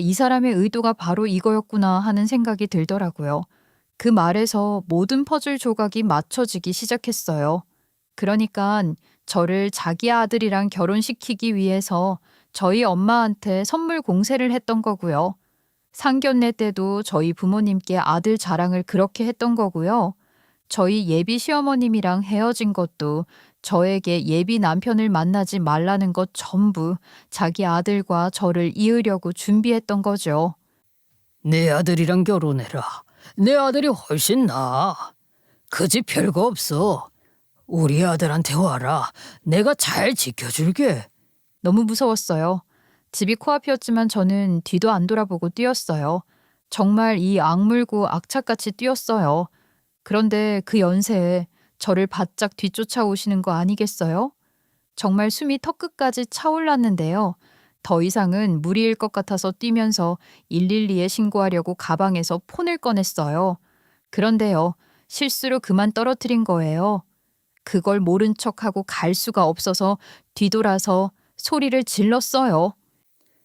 이 사람의 의도가 바로 이거였구나 하는 생각이 들더라고요. 그 말에서 모든 퍼즐 조각이 맞춰지기 시작했어요. 그러니까 저를 자기 아들이랑 결혼시키기 위해서 저희 엄마한테 선물 공세를 했던 거고요. 상견례 때도 저희 부모님께 아들 자랑을 그렇게 했던 거고요. 저희 예비 시어머님이랑 헤어진 것도 저에게 예비 남편을 만나지 말라는 것 전부 자기 아들과 저를 이으려고 준비했던 거죠. 내 아들이랑 결혼해라. 내 아들이 훨씬 나아. 그 집 별거 없어. 우리 아들한테 와라. 내가 잘 지켜줄게. 너무 무서웠어요. 집이 코앞이었지만 저는 뒤도 안 돌아보고 뛰었어요. 정말 이 악물고 악착같이 뛰었어요. 그런데 그 연세에 저를 바짝 뒤쫓아오시는 거 아니겠어요? 정말 숨이 턱끝까지 차올랐는데요. 더 이상은 무리일 것 같아서 뛰면서 112에 신고하려고 가방에서 폰을 꺼냈어요. 그런데요, 실수로 그만 떨어뜨린 거예요. 그걸 모른 척하고 갈 수가 없어서 뒤돌아서 소리를 질렀어요.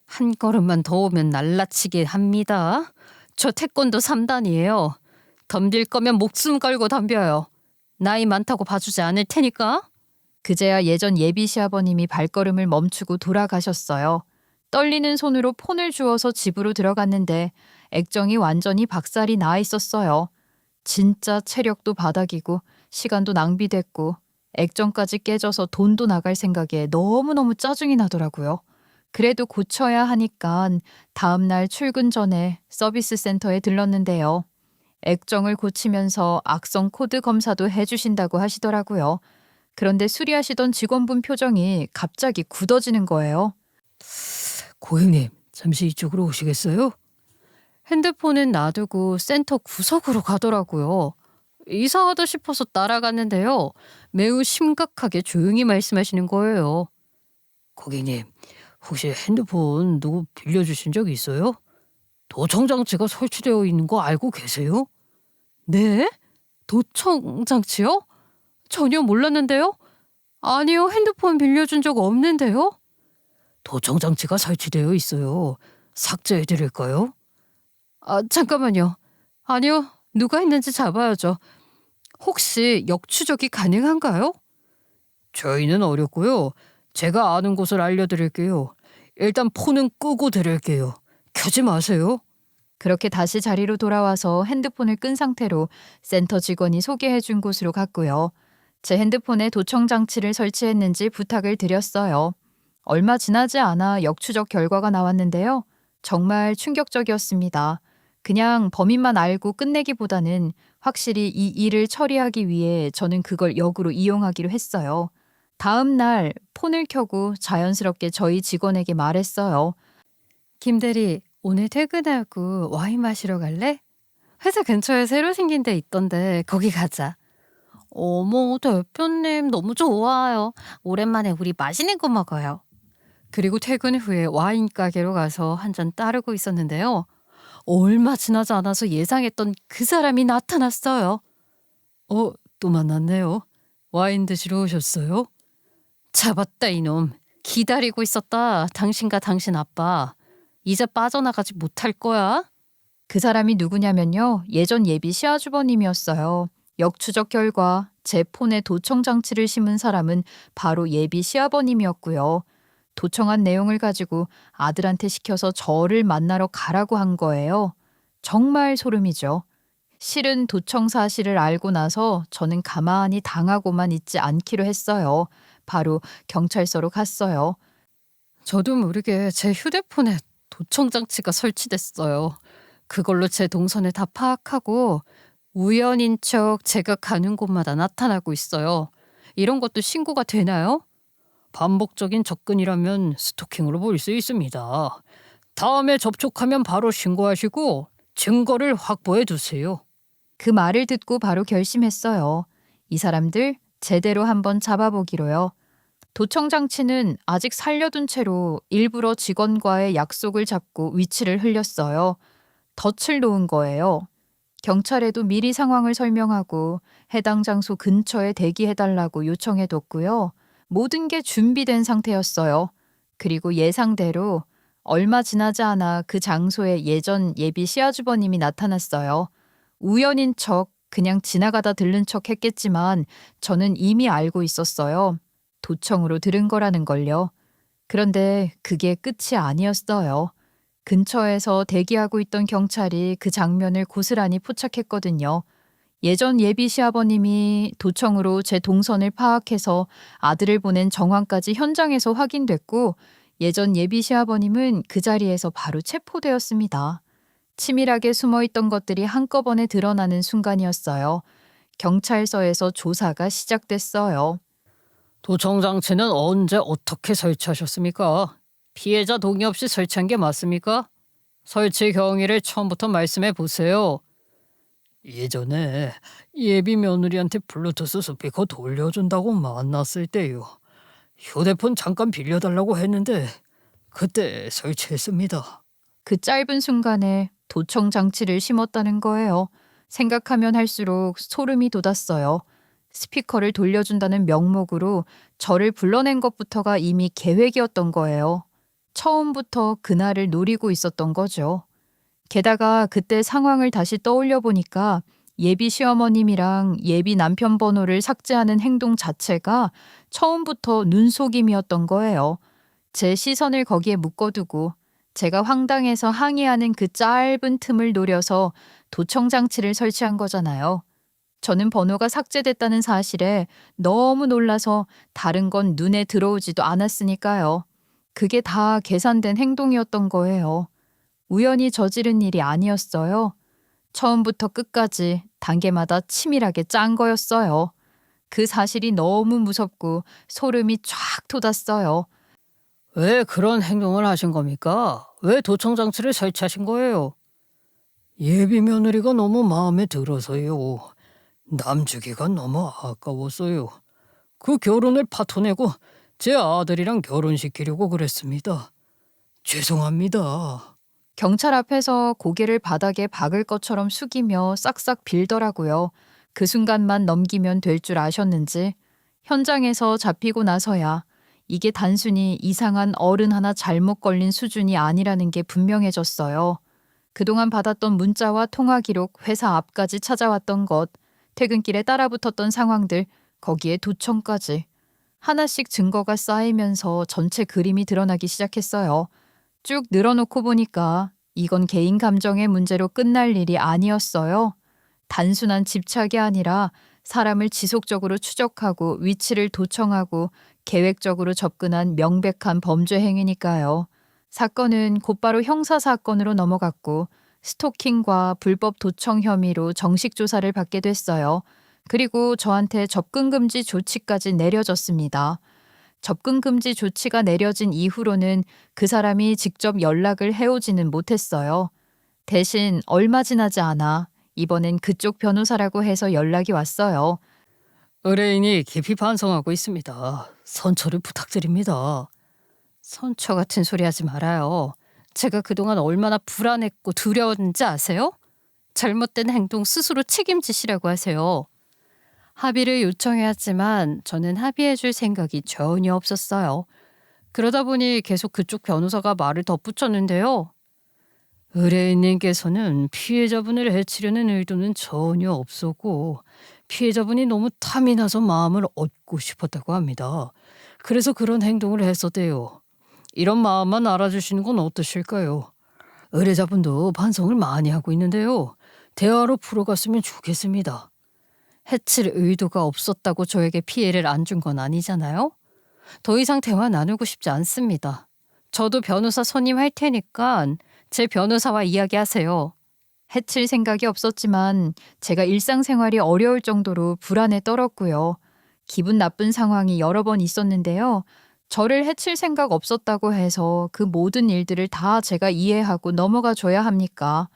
한 걸음만 더 오면 날라치게 합니다. 저 태권도 3단이에요. 덤빌 거면 목숨 걸고 덤벼요. 나이 많다고 봐주지 않을 테니까. 그제야 예전 예비 시아버님이 발걸음을 멈추고 돌아가셨어요. 떨리는 손으로 폰을 주워서 집으로 들어갔는데 액정이 완전히 박살이 나 있었어요. 진짜 체력도 바닥이고 시간도 낭비됐고 액정까지 깨져서 돈도 나갈 생각에 너무너무 짜증이 나더라고요. 그래도 고쳐야 하니까 다음날 출근 전에 서비스 센터에 들렀는데요. 액정을 고치면서 악성 코드 검사도 해주신다고 하시더라고요. 그런데 수리하시던 직원분 표정이 갑자기 굳어지는 거예요. 고객님, 잠시 이쪽으로 오시겠어요? 핸드폰은 놔두고 센터 구석으로 가더라고요. 이상하다 싶어서 따라갔는데요. 매우 심각하게 조용히 말씀하시는 거예요. 고객님, 혹시 핸드폰 누구 빌려주신 적 있어요? 도청 장치가 설치되어 있는 거 알고 계세요? 네? 도청 장치요? 전혀 몰랐는데요? 아니요, 핸드폰 빌려준 적 없는데요? 도청 장치가 설치되어 있어요. 삭제해 드릴까요? 잠깐만요. 아니요, 누가 했는지 잡아야죠. 혹시 역추적이 가능한가요? 저희는 어렵고요. 제가 아는 곳을 알려드릴게요. 일단 폰은 끄고 드릴게요. 켜지 마세요. 그렇게 다시 자리로 돌아와서 핸드폰을 끈 상태로 센터 직원이 소개해준 곳으로 갔고요. 제 핸드폰에 도청 장치를 설치했는지 부탁을 드렸어요. 얼마 지나지 않아 역추적 결과가 나왔는데요. 정말 충격적이었습니다. 그냥 범인만 알고 끝내기보다는 확실히 이 일을 처리하기 위해 저는 그걸 역으로 이용하기로 했어요. 다음 날 폰을 켜고 자연스럽게 저희 직원에게 말했어요. 김 대리, 오늘 퇴근하고 와인 마시러 갈래? 회사 근처에 새로 생긴 데 있던데 거기 가자. 어머, 대표님 너무 좋아요. 오랜만에 우리 맛있는 거 먹어요. 그리고 퇴근 후에 와인 가게로 가서 한 잔 따르고 있었는데요. 얼마 지나지 않아서 예상했던 그 사람이 나타났어요. 또 만났네요. 와인 드시러 오셨어요? 잡았다 이놈. 기다리고 있었다. 당신과 당신 아빠. 이제 빠져나가지 못할 거야. 그 사람이 누구냐면요. 예전 예비 시아주버님이었어요. 역추적 결과 제 폰에 도청 장치를 심은 사람은 바로 예비 시아버님이었고요. 도청한 내용을 가지고 아들한테 시켜서 저를 만나러 가라고 한 거예요. 정말 소름이죠. 실은 도청 사실을 알고 나서 저는 가만히 당하고만 있지 않기로 했어요. 바로 경찰서로 갔어요. 저도 모르게 제 휴대폰에 도청 장치가 설치됐어요. 그걸로 제 동선을 다 파악하고 우연인 척 제가 가는 곳마다 나타나고 있어요. 이런 것도 신고가 되나요? 반복적인 접근이라면 스토킹으로 볼 수 있습니다. 다음에 접촉하면 바로 신고하시고 증거를 확보해 두세요. 그 말을 듣고 바로 결심했어요. 이 사람들 제대로 한번 잡아보기로요. 도청 장치는 아직 살려둔 채로 일부러 직원과의 약속을 잡고 위치를 흘렸어요. 덫을 놓은 거예요. 경찰에도 미리 상황을 설명하고 해당 장소 근처에 대기해달라고 요청해뒀고요. 모든 게 준비된 상태였어요. 그리고 예상대로 얼마 지나지 않아 그 장소에 예전 예비 시아주버님이 나타났어요. 우연인 척 그냥 지나가다 들른 척 했겠지만 저는 이미 알고 있었어요. 도청으로 들은 거라는 걸요. 그런데 그게 끝이 아니었어요. 근처에서 대기하고 있던 경찰이 그 장면을 고스란히 포착했거든요. 예전 예비 시아버님이 도청으로 제 동선을 파악해서 아들을 보낸 정황까지 현장에서 확인됐고 예전 예비 시아버님은 그 자리에서 바로 체포되었습니다. 치밀하게 숨어있던 것들이 한꺼번에 드러나는 순간이었어요. 경찰서에서 조사가 시작됐어요. 도청 장치는 언제 어떻게 설치하셨습니까? 피해자 동의 없이 설치한 게 맞습니까? 설치 경위를 처음부터 말씀해 보세요. 예전에 예비 며느리한테 블루투스 스피커 돌려준다고 만났을 때요. 휴대폰 잠깐 빌려달라고 했는데 그때 설치했습니다. 그 짧은 순간에 도청 장치를 심었다는 거예요. 생각하면 할수록 소름이 돋았어요. 스피커를 돌려준다는 명목으로 저를 불러낸 것부터가 이미 계획이었던 거예요. 처음부터 그날을 노리고 있었던 거죠. 게다가 그때 상황을 다시 떠올려 보니까 예비 시어머님이랑 예비 남편 번호를 삭제하는 행동 자체가 처음부터 눈속임이었던 거예요. 제 시선을 거기에 묶어두고 제가 황당해서 항의하는 그 짧은 틈을 노려서 도청 장치를 설치한 거잖아요. 저는 번호가 삭제됐다는 사실에 너무 놀라서 다른 건 눈에 들어오지도 않았으니까요. 그게 다 계산된 행동이었던 거예요. 우연히 저지른 일이 아니었어요. 처음부터 끝까지 단계마다 치밀하게 짠 거였어요. 그 사실이 너무 무섭고 소름이 쫙 돋았어요. 왜 그런 행동을 하신 겁니까? 왜 도청 장치를 설치하신 거예요? 예비 며느리가 너무 마음에 들어서요. 남주기가 너무 아까웠어요. 그 결혼을 파토내고 제 아들이랑 결혼시키려고 그랬습니다. 죄송합니다. 경찰 앞에서 고개를 바닥에 박을 것처럼 숙이며 싹싹 빌더라고요. 그 순간만 넘기면 될 줄 아셨는지. 현장에서 잡히고 나서야 이게 단순히 이상한 어른 하나 잘못 걸린 수준이 아니라는 게 분명해졌어요. 그동안 받았던 문자와 통화 기록, 회사 앞까지 찾아왔던 것, 퇴근길에 따라붙었던 상황들, 거기에 도청까지. 하나씩 증거가 쌓이면서 전체 그림이 드러나기 시작했어요. 쭉 늘어놓고 보니까 이건 개인 감정의 문제로 끝날 일이 아니었어요. 단순한 집착이 아니라 사람을 지속적으로 추적하고 위치를 도청하고 계획적으로 접근한 명백한 범죄 행위니까요. 사건은 곧바로 형사사건으로 넘어갔고 스토킹과 불법 도청 혐의로 정식 조사를 받게 됐어요. 그리고 저한테 접근금지 조치까지 내려졌습니다. 접근금지 조치가 내려진 이후로는 그 사람이 직접 연락을 해오지는 못했어요. 대신 얼마 지나지 않아 이번엔 그쪽 변호사라고 해서 연락이 왔어요. 의뢰인이 깊이 반성하고 있습니다. 선처를 부탁드립니다. 선처 같은 소리 하지 말아요. 제가 그동안 얼마나 불안했고 두려웠는지 아세요? 잘못된 행동 스스로 책임지시라고 하세요. 합의를 요청해왔지만 저는 합의해줄 생각이 전혀 없었어요. 그러다 보니 계속 그쪽 변호사가 말을 덧붙였는데요. 의뢰인님께서는 피해자분을 해치려는 의도는 전혀 없었고 피해자분이 너무 탐이 나서 마음을 얻고 싶었다고 합니다. 그래서 그런 행동을 했었대요. 이런 마음만 알아주시는 건 어떠실까요? 의뢰자분도 반성을 많이 하고 있는데요. 대화로 풀어갔으면 좋겠습니다. 해칠 의도가 없었다고 저에게 피해를 안 준 건 아니잖아요? 더 이상 대화 나누고 싶지 않습니다. 저도 변호사 선임할 테니까 제 변호사와 이야기하세요. 해칠 생각이 없었지만 제가 일상생활이 어려울 정도로 불안에 떨었고요. 기분 나쁜 상황이 여러 번 있었는데요. 저를 해칠 생각 없었다고 해서 그 모든 일들을 다 제가 이해하고 넘어가 줘야 합니까?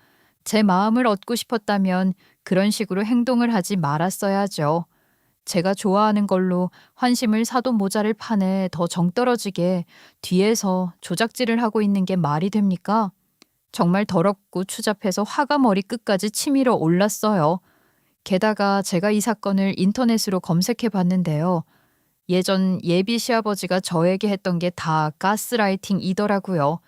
제 마음을 얻고 싶었다면 그런 식으로 행동을 하지 말았어야죠. 제가 좋아하는 걸로 환심을 사도 모자를 파내 더 정떨어지게 뒤에서 조작질을 하고 있는 게 말이 됩니까? 정말 더럽고 추잡해서 화가 머리끝까지 치밀어 올랐어요. 게다가 제가 이 사건을 인터넷으로 검색해 봤는데요. 예전 예비 시아버지가 저에게 했던 게 다 가스라이팅이더라고요.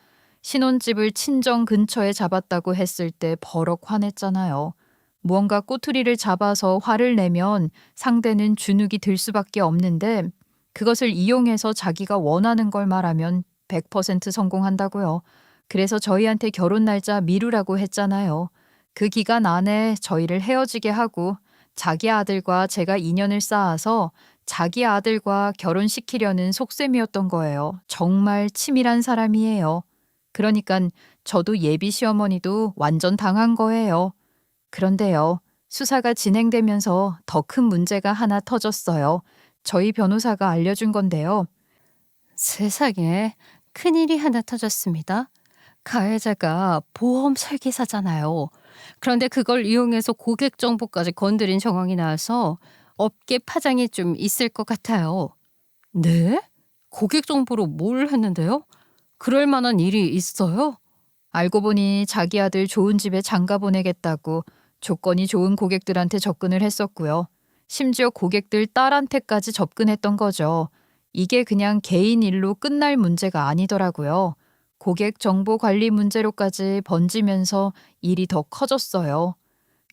신혼집을 친정 근처에 잡았다고 했을 때 버럭 화냈잖아요. 무언가 꼬투리를 잡아서 화를 내면 상대는 주눅이 들 수밖에 없는데 그것을 이용해서 자기가 원하는 걸 말하면 100% 성공한다고요. 그래서 저희한테 결혼 날짜 미루라고 했잖아요. 그 기간 안에 저희를 헤어지게 하고 자기 아들과 제가 인연을 쌓아서 자기 아들과 결혼시키려는 속셈이었던 거예요. 정말 치밀한 사람이에요. 그러니까 저도 예비 시어머니도 완전 당한 거예요. 그런데요, 수사가 진행되면서 더 큰 문제가 하나 터졌어요. 저희 변호사가 알려준 건데요. 세상에 큰일이 하나 터졌습니다. 가해자가 보험 설계사잖아요. 그런데 그걸 이용해서 고객 정보까지 건드린 정황이 나와서 업계 파장이 좀 있을 것 같아요. 네? 고객 정보로 뭘 했는데요? 그럴 만한 일이 있어요? 알고 보니 자기 아들 좋은 집에 장가 보내겠다고 조건이 좋은 고객들한테 접근을 했었고요. 심지어 고객들 딸한테까지 접근했던 거죠. 이게 그냥 개인 일로 끝날 문제가 아니더라고요. 고객 정보 관리 문제로까지 번지면서 일이 더 커졌어요.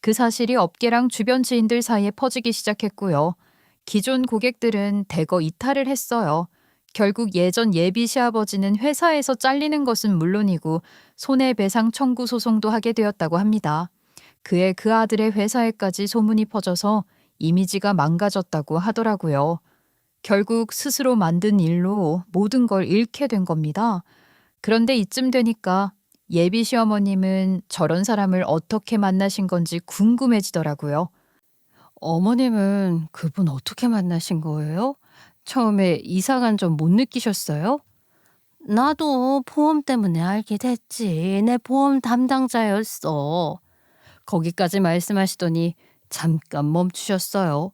그 사실이 업계랑 주변 지인들 사이에 퍼지기 시작했고요. 기존 고객들은 대거 이탈을 했어요. 결국 예전 예비 시아버지는 회사에서 잘리는 것은 물론이고 손해배상 청구 소송도 하게 되었다고 합니다. 그의 그 아들의 회사에까지 소문이 퍼져서 이미지가 망가졌다고 하더라고요. 결국 스스로 만든 일로 모든 걸 잃게 된 겁니다. 그런데 이쯤 되니까 예비 시어머님은 저런 사람을 어떻게 만나신 건지 궁금해지더라고요. 어머님은 그분 어떻게 만나신 거예요? 처음에 이상한 점 못 느끼셨어요? 나도 보험 때문에 알게 됐지. 내 보험 담당자였어. 거기까지 말씀하시더니 잠깐 멈추셨어요.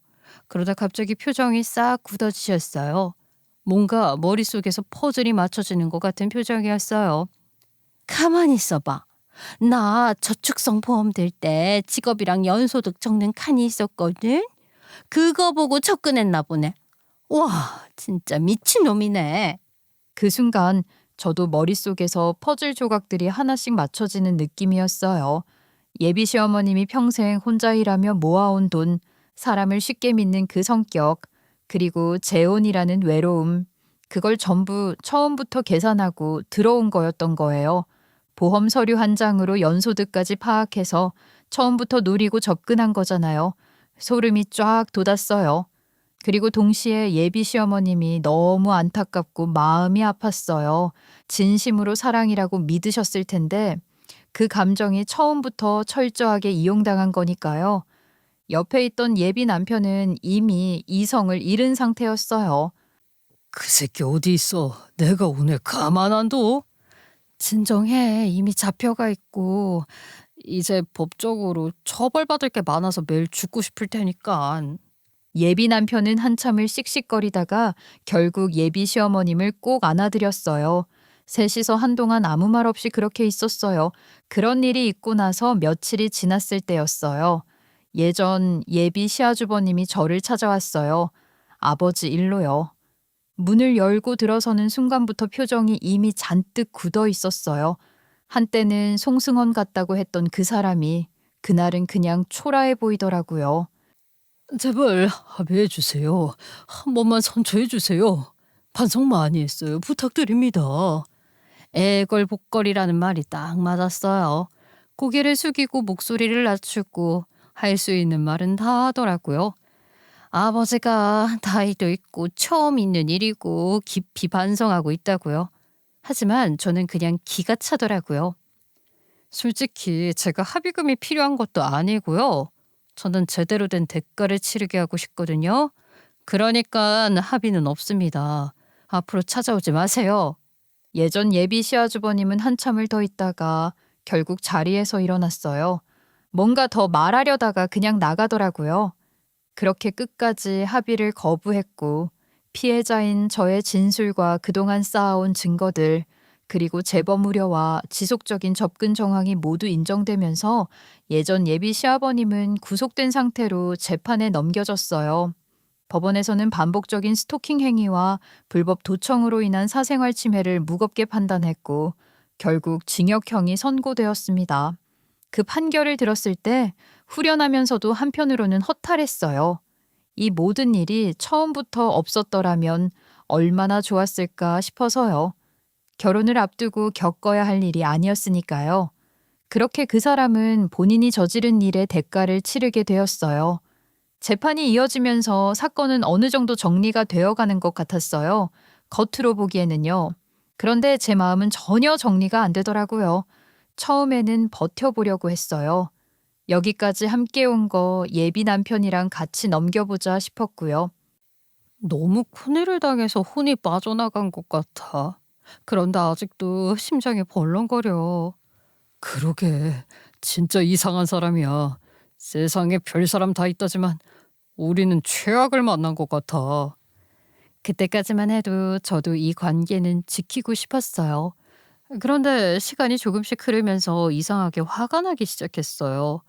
그러다 갑자기 표정이 싹 굳어지셨어요. 뭔가 머릿속에서 퍼즐이 맞춰지는 것 같은 표정이었어요. 가만히 있어봐. 나 저축성 보험 들 때 직업이랑 연소득 적는 칸이 있었거든. 그거 보고 접근했나 보네. 와, 진짜 미친놈이네. 그 순간 저도 머릿속에서 퍼즐 조각들이 하나씩 맞춰지는 느낌이었어요. 예비 시어머님이 평생 혼자 일하며 모아온 돈, 사람을 쉽게 믿는 그 성격, 그리고 재혼이라는 외로움, 그걸 전부 처음부터 계산하고 들어온 거였던 거예요. 보험 서류 한 장으로 연소득까지 파악해서 처음부터 노리고 접근한 거잖아요. 소름이 쫙 돋았어요. 그리고 동시에 예비 시어머님이 너무 안타깝고 마음이 아팠어요. 진심으로 사랑이라고 믿으셨을 텐데 그 감정이 처음부터 철저하게 이용당한 거니까요. 옆에 있던 예비 남편은 이미 이성을 잃은 상태였어요. 그 새끼 어디 있어? 내가 오늘 가만 안 둬? 진정해. 이미 잡혀가 있고 이제 법적으로 처벌받을 게 많아서 매일 죽고 싶을 테니까. 예비 남편은 한참을 씩씩거리다가 결국 예비 시어머님을 꼭 안아드렸어요. 셋이서 한동안 아무 말 없이 그렇게 있었어요. 그런 일이 있고 나서 며칠이 지났을 때였어요. 예전 예비 시아주버님이 저를 찾아왔어요. 아버지 일로요. 문을 열고 들어서는 순간부터 표정이 이미 잔뜩 굳어 있었어요. 한때는 송승헌 같다고 했던 그 사람이 그날은 그냥 초라해 보이더라고요. 제발 합의해 주세요. 한 번만 선처해 주세요. 반성 많이 했어요. 부탁드립니다. 애걸복걸이라는 말이 딱 맞았어요. 고개를 숙이고 목소리를 낮추고 할 수 있는 말은 다 하더라고요. 아버지가 나이도 있고 처음 있는 일이고 깊이 반성하고 있다고요. 하지만 저는 그냥 기가 차더라고요. 솔직히 제가 합의금이 필요한 것도 아니고요. 저는 제대로 된 대가를 치르게 하고 싶거든요. 그러니까 합의는 없습니다. 앞으로 찾아오지 마세요. 예전 예비 시아주버님은 한참을 더 있다가 결국 자리에서 일어났어요. 뭔가 더 말하려다가 그냥 나가더라고요. 그렇게 끝까지 합의를 거부했고 피해자인 저의 진술과 그동안 쌓아온 증거들 그리고 재범 우려와 지속적인 접근 정황이 모두 인정되면서 예전 예비 시아버님은 구속된 상태로 재판에 넘겨졌어요. 법원에서는 반복적인 스토킹 행위와 불법 도청으로 인한 사생활 침해를 무겁게 판단했고 결국 징역형이 선고되었습니다. 그 판결을 들었을 때 후련하면서도 한편으로는 허탈했어요. 이 모든 일이 처음부터 없었더라면 얼마나 좋았을까 싶어서요. 결혼을 앞두고 겪어야 할 일이 아니었으니까요. 그렇게 그 사람은 본인이 저지른 일의 대가를 치르게 되었어요. 재판이 이어지면서 사건은 어느 정도 정리가 되어가는 것 같았어요. 겉으로 보기에는요. 그런데 제 마음은 전혀 정리가 안 되더라고요. 처음에는 버텨보려고 했어요. 여기까지 함께 온 거 예비 남편이랑 같이 넘겨보자 싶었고요. 너무 큰일을 당해서 혼이 빠져나간 것 같아. 그런데 아직도 심장이 벌렁거려. 그러게 진짜 이상한 사람이야. 세상에 별 사람 다 있다지만 우리는 최악을 만난 것 같아. 그때까지만 해도 저도 이 관계는 지키고 싶었어요. 그런데 시간이 조금씩 흐르면서 이상하게 화가 나기 시작했어요.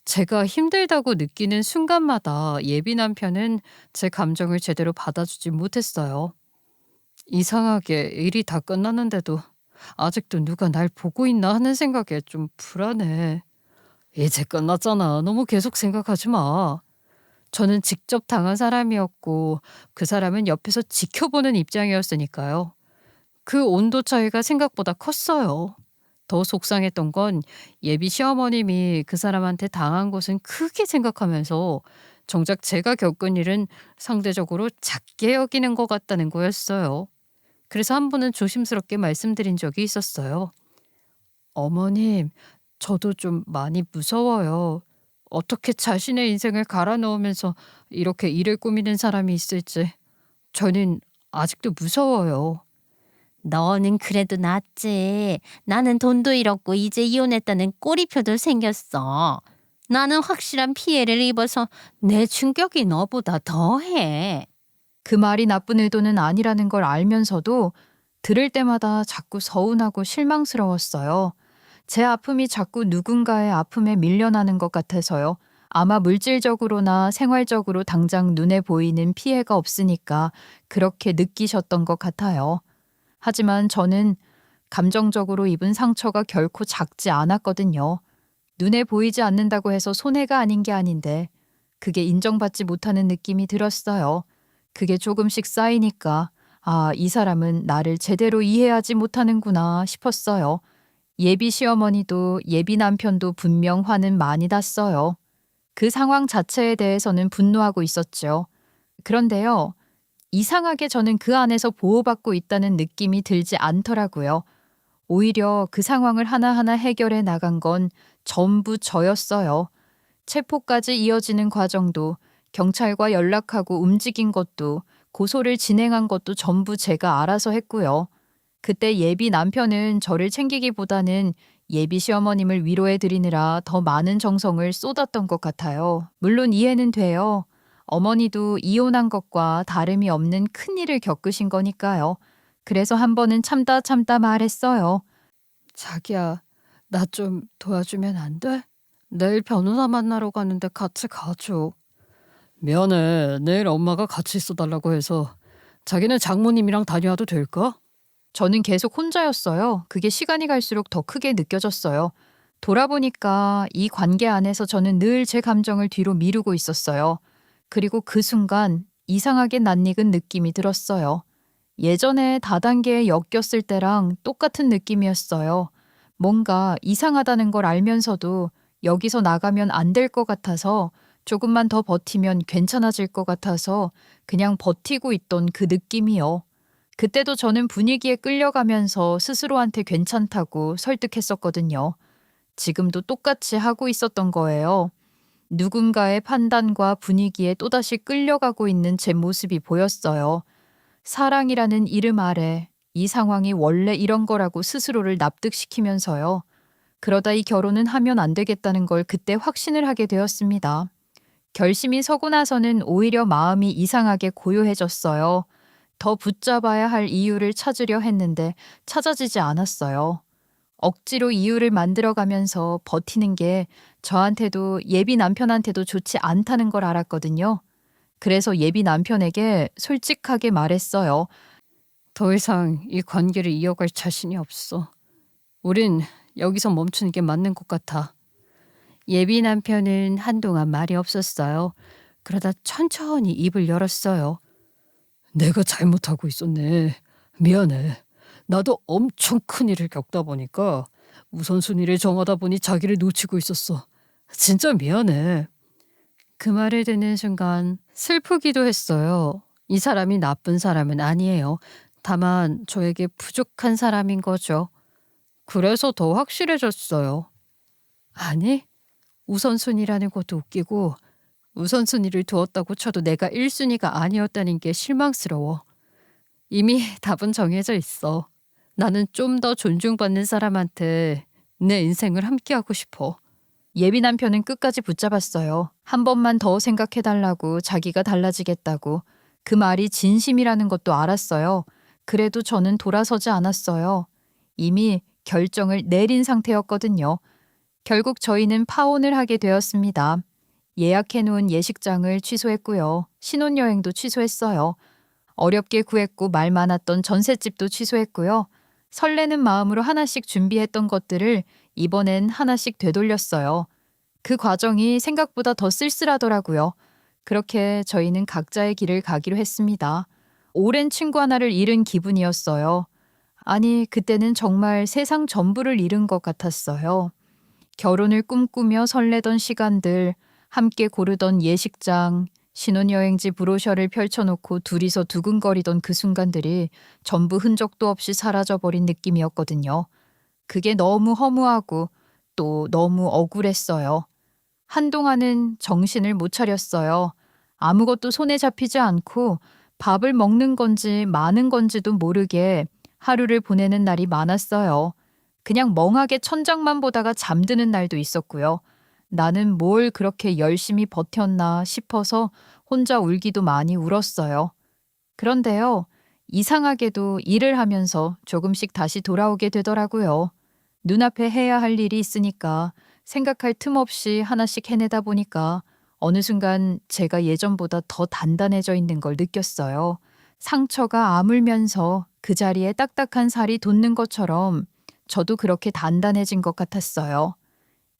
제가 힘들다고 느끼는 순간마다 예비 남편은 제 감정을 제대로 받아주지 못했어요. 이상하게 일이 다 끝났는데도 아직도 누가 날 보고 있나 하는 생각에 좀 불안해. 이제 끝났잖아. 너무 계속 생각하지 마. 저는 직접 당한 사람이었고 그 사람은 옆에서 지켜보는 입장이었으니까요. 그 온도 차이가 생각보다 컸어요. 더 속상했던 건 예비 시어머님이 그 사람한테 당한 것은 크게 생각하면서 정작 제가 겪은 일은 상대적으로 작게 여기는 것 같다는 거였어요. 그래서 한 번은 조심스럽게 말씀드린 적이 있었어요. 어머님, 저도 좀 많이 무서워요. 어떻게 자신의 인생을 갈아 넣으면서 이렇게 일을 꾸미는 사람이 있을지. 저는 아직도 무서워요. 너는 그래도 낫지. 나는 돈도 잃었고 이제 이혼했다는 꼬리표도 생겼어. 나는 확실한 피해를 입어서 내 충격이 너보다 더해. 그 말이 나쁜 의도는 아니라는 걸 알면서도 들을 때마다 자꾸 서운하고 실망스러웠어요. 제 아픔이 자꾸 누군가의 아픔에 밀려나는 것 같아서요. 아마 물질적으로나 생활적으로 당장 눈에 보이는 피해가 없으니까 그렇게 느끼셨던 것 같아요. 하지만 저는 감정적으로 입은 상처가 결코 작지 않았거든요. 눈에 보이지 않는다고 해서 손해가 아닌 게 아닌데 그게 인정받지 못하는 느낌이 들었어요. 그게 조금씩 쌓이니까 아, 이 사람은 나를 제대로 이해하지 못하는구나 싶었어요. 예비 시어머니도 예비 남편도 분명 화는 많이 났어요. 그 상황 자체에 대해서는 분노하고 있었죠. 그런데요, 이상하게 저는 그 안에서 보호받고 있다는 느낌이 들지 않더라고요. 오히려 그 상황을 하나하나 해결해 나간 건 전부 저였어요. 체포까지 이어지는 과정도, 경찰과 연락하고 움직인 것도, 고소를 진행한 것도 전부 제가 알아서 했고요. 그때 예비 남편은 저를 챙기기보다는 예비 시어머님을 위로해 드리느라 더 많은 정성을 쏟았던 것 같아요. 물론 이해는 돼요. 어머니도 이혼한 것과 다름이 없는 큰일을 겪으신 거니까요. 그래서 한 번은 참다 말했어요. 자기야, 나 좀 도와주면 안 돼? 내일 변호사 만나러 가는데 같이 가줘. 미안해. 내일 엄마가 같이 있어달라고 해서. 자기는 장모님이랑 다녀와도 될까? 저는 계속 혼자였어요. 그게 시간이 갈수록 더 크게 느껴졌어요. 돌아보니까 이 관계 안에서 저는 늘 제 감정을 뒤로 미루고 있었어요. 그리고 그 순간 이상하게 낯익은 느낌이 들었어요. 예전에 다단계에 엮였을 때랑 똑같은 느낌이었어요. 뭔가 이상하다는 걸 알면서도 여기서 나가면 안 될 것 같아서 조금만 더 버티면 괜찮아질 것 같아서 그냥 버티고 있던 그 느낌이요. 그때도 저는 분위기에 끌려가면서 스스로한테 괜찮다고 설득했었거든요. 지금도 똑같이 하고 있었던 거예요. 누군가의 판단과 분위기에 또다시 끌려가고 있는 제 모습이 보였어요. 사랑이라는 이름 아래 이 상황이 원래 이런 거라고 스스로를 납득시키면서요. 그러다 이 결혼은 하면 안 되겠다는 걸 그때 확신을 하게 되었습니다. 결심이 서고 나서는 오히려 마음이 이상하게 고요해졌어요. 더 붙잡아야 할 이유를 찾으려 했는데 찾아지지 않았어요. 억지로 이유를 만들어가면서 버티는 게 저한테도 예비 남편한테도 좋지 않다는 걸 알았거든요. 그래서 예비 남편에게 솔직하게 말했어요. 더 이상 이 관계를 이어갈 자신이 없어. 우린 여기서 멈추는 게 맞는 것 같아. 예비 남편은 한동안 말이 없었어요. 그러다 천천히 입을 열었어요. 내가 잘못하고 있었네. 미안해. 나도 엄청 큰 일을 겪다 보니까 우선순위를 정하다 보니 자기를 놓치고 있었어. 진짜 미안해. 그 말을 듣는 순간 슬프기도 했어요. 이 사람이 나쁜 사람은 아니에요. 다만 저에게 부족한 사람인 거죠. 그래서 더 확실해졌어요. 아니, 우선순위라는 것도 웃기고 우선순위를 두었다고 쳐도 내가 1순위가 아니었다는 게 실망스러워. 이미 답은 정해져 있어. 나는 좀 더 존중받는 사람한테 내 인생을 함께하고 싶어. 예비 남편은 끝까지 붙잡았어요. 한 번만 더 생각해달라고 자기가 달라지겠다고. 그 말이 진심이라는 것도 알았어요. 그래도 저는 돌아서지 않았어요. 이미 결정을 내린 상태였거든요. 결국 저희는 파혼을 하게 되었습니다. 예약해놓은 예식장을 취소했고요. 신혼여행도 취소했어요. 어렵게 구했고 말 많았던 전셋집도 취소했고요. 설레는 마음으로 하나씩 준비했던 것들을 이번엔 하나씩 되돌렸어요. 그 과정이 생각보다 더 쓸쓸하더라고요. 그렇게 저희는 각자의 길을 가기로 했습니다. 오랜 친구 하나를 잃은 기분이었어요. 아니, 그때는 정말 세상 전부를 잃은 것 같았어요. 결혼을 꿈꾸며 설레던 시간들, 함께 고르던 예식장, 신혼여행지 브로셔를 펼쳐놓고 둘이서 두근거리던 그 순간들이 전부 흔적도 없이 사라져버린 느낌이었거든요. 그게 너무 허무하고 또 너무 억울했어요. 한동안은 정신을 못 차렸어요. 아무것도 손에 잡히지 않고 밥을 먹는 건지 마는 건지도 모르게 하루를 보내는 날이 많았어요. 그냥 멍하게 천장만 보다가 잠드는 날도 있었고요. 나는 뭘 그렇게 열심히 버텼나 싶어서 혼자 울기도 많이 울었어요. 그런데요, 이상하게도 일을 하면서 조금씩 다시 돌아오게 되더라고요. 눈앞에 해야 할 일이 있으니까 생각할 틈 없이 하나씩 해내다 보니까 어느 순간 제가 예전보다 더 단단해져 있는 걸 느꼈어요. 상처가 아물면서 그 자리에 딱딱한 살이 돋는 것처럼 저도 그렇게 단단해진 것 같았어요.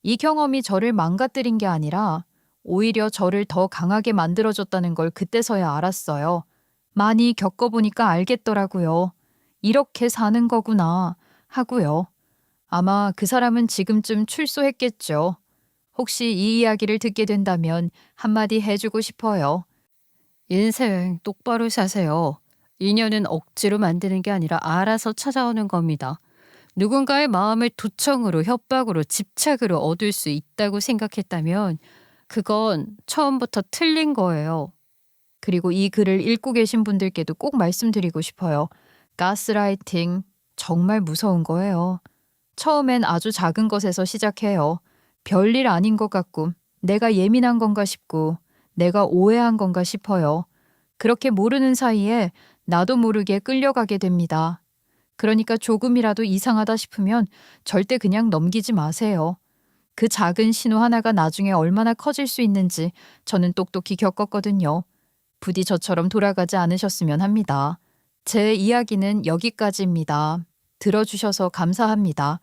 이 경험이 저를 망가뜨린 게 아니라 오히려 저를 더 강하게 만들어줬다는 걸 그때서야 알았어요. 많이 겪어보니까 알겠더라고요. 이렇게 사는 거구나 하고요. 아마 그 사람은 지금쯤 출소했겠죠. 혹시 이 이야기를 듣게 된다면 한마디 해주고 싶어요. 인생 똑바로 사세요. 인연은 억지로 만드는 게 아니라 알아서 찾아오는 겁니다. 누군가의 마음을 도청으로, 협박으로, 집착으로 얻을 수 있다고 생각했다면 그건 처음부터 틀린 거예요. 그리고 이 글을 읽고 계신 분들께도 꼭 말씀드리고 싶어요. 가스라이팅 정말 무서운 거예요. 처음엔 아주 작은 것에서 시작해요. 별일 아닌 것 같고 내가 예민한 건가 싶고 내가 오해한 건가 싶어요. 그렇게 모르는 사이에 나도 모르게 끌려가게 됩니다. 그러니까 조금이라도 이상하다 싶으면 절대 그냥 넘기지 마세요. 그 작은 신호 하나가 나중에 얼마나 커질 수 있는지 저는 똑똑히 겪었거든요. 부디 저처럼 돌아가지 않으셨으면 합니다. 제 이야기는 여기까지입니다. 들어주셔서 감사합니다.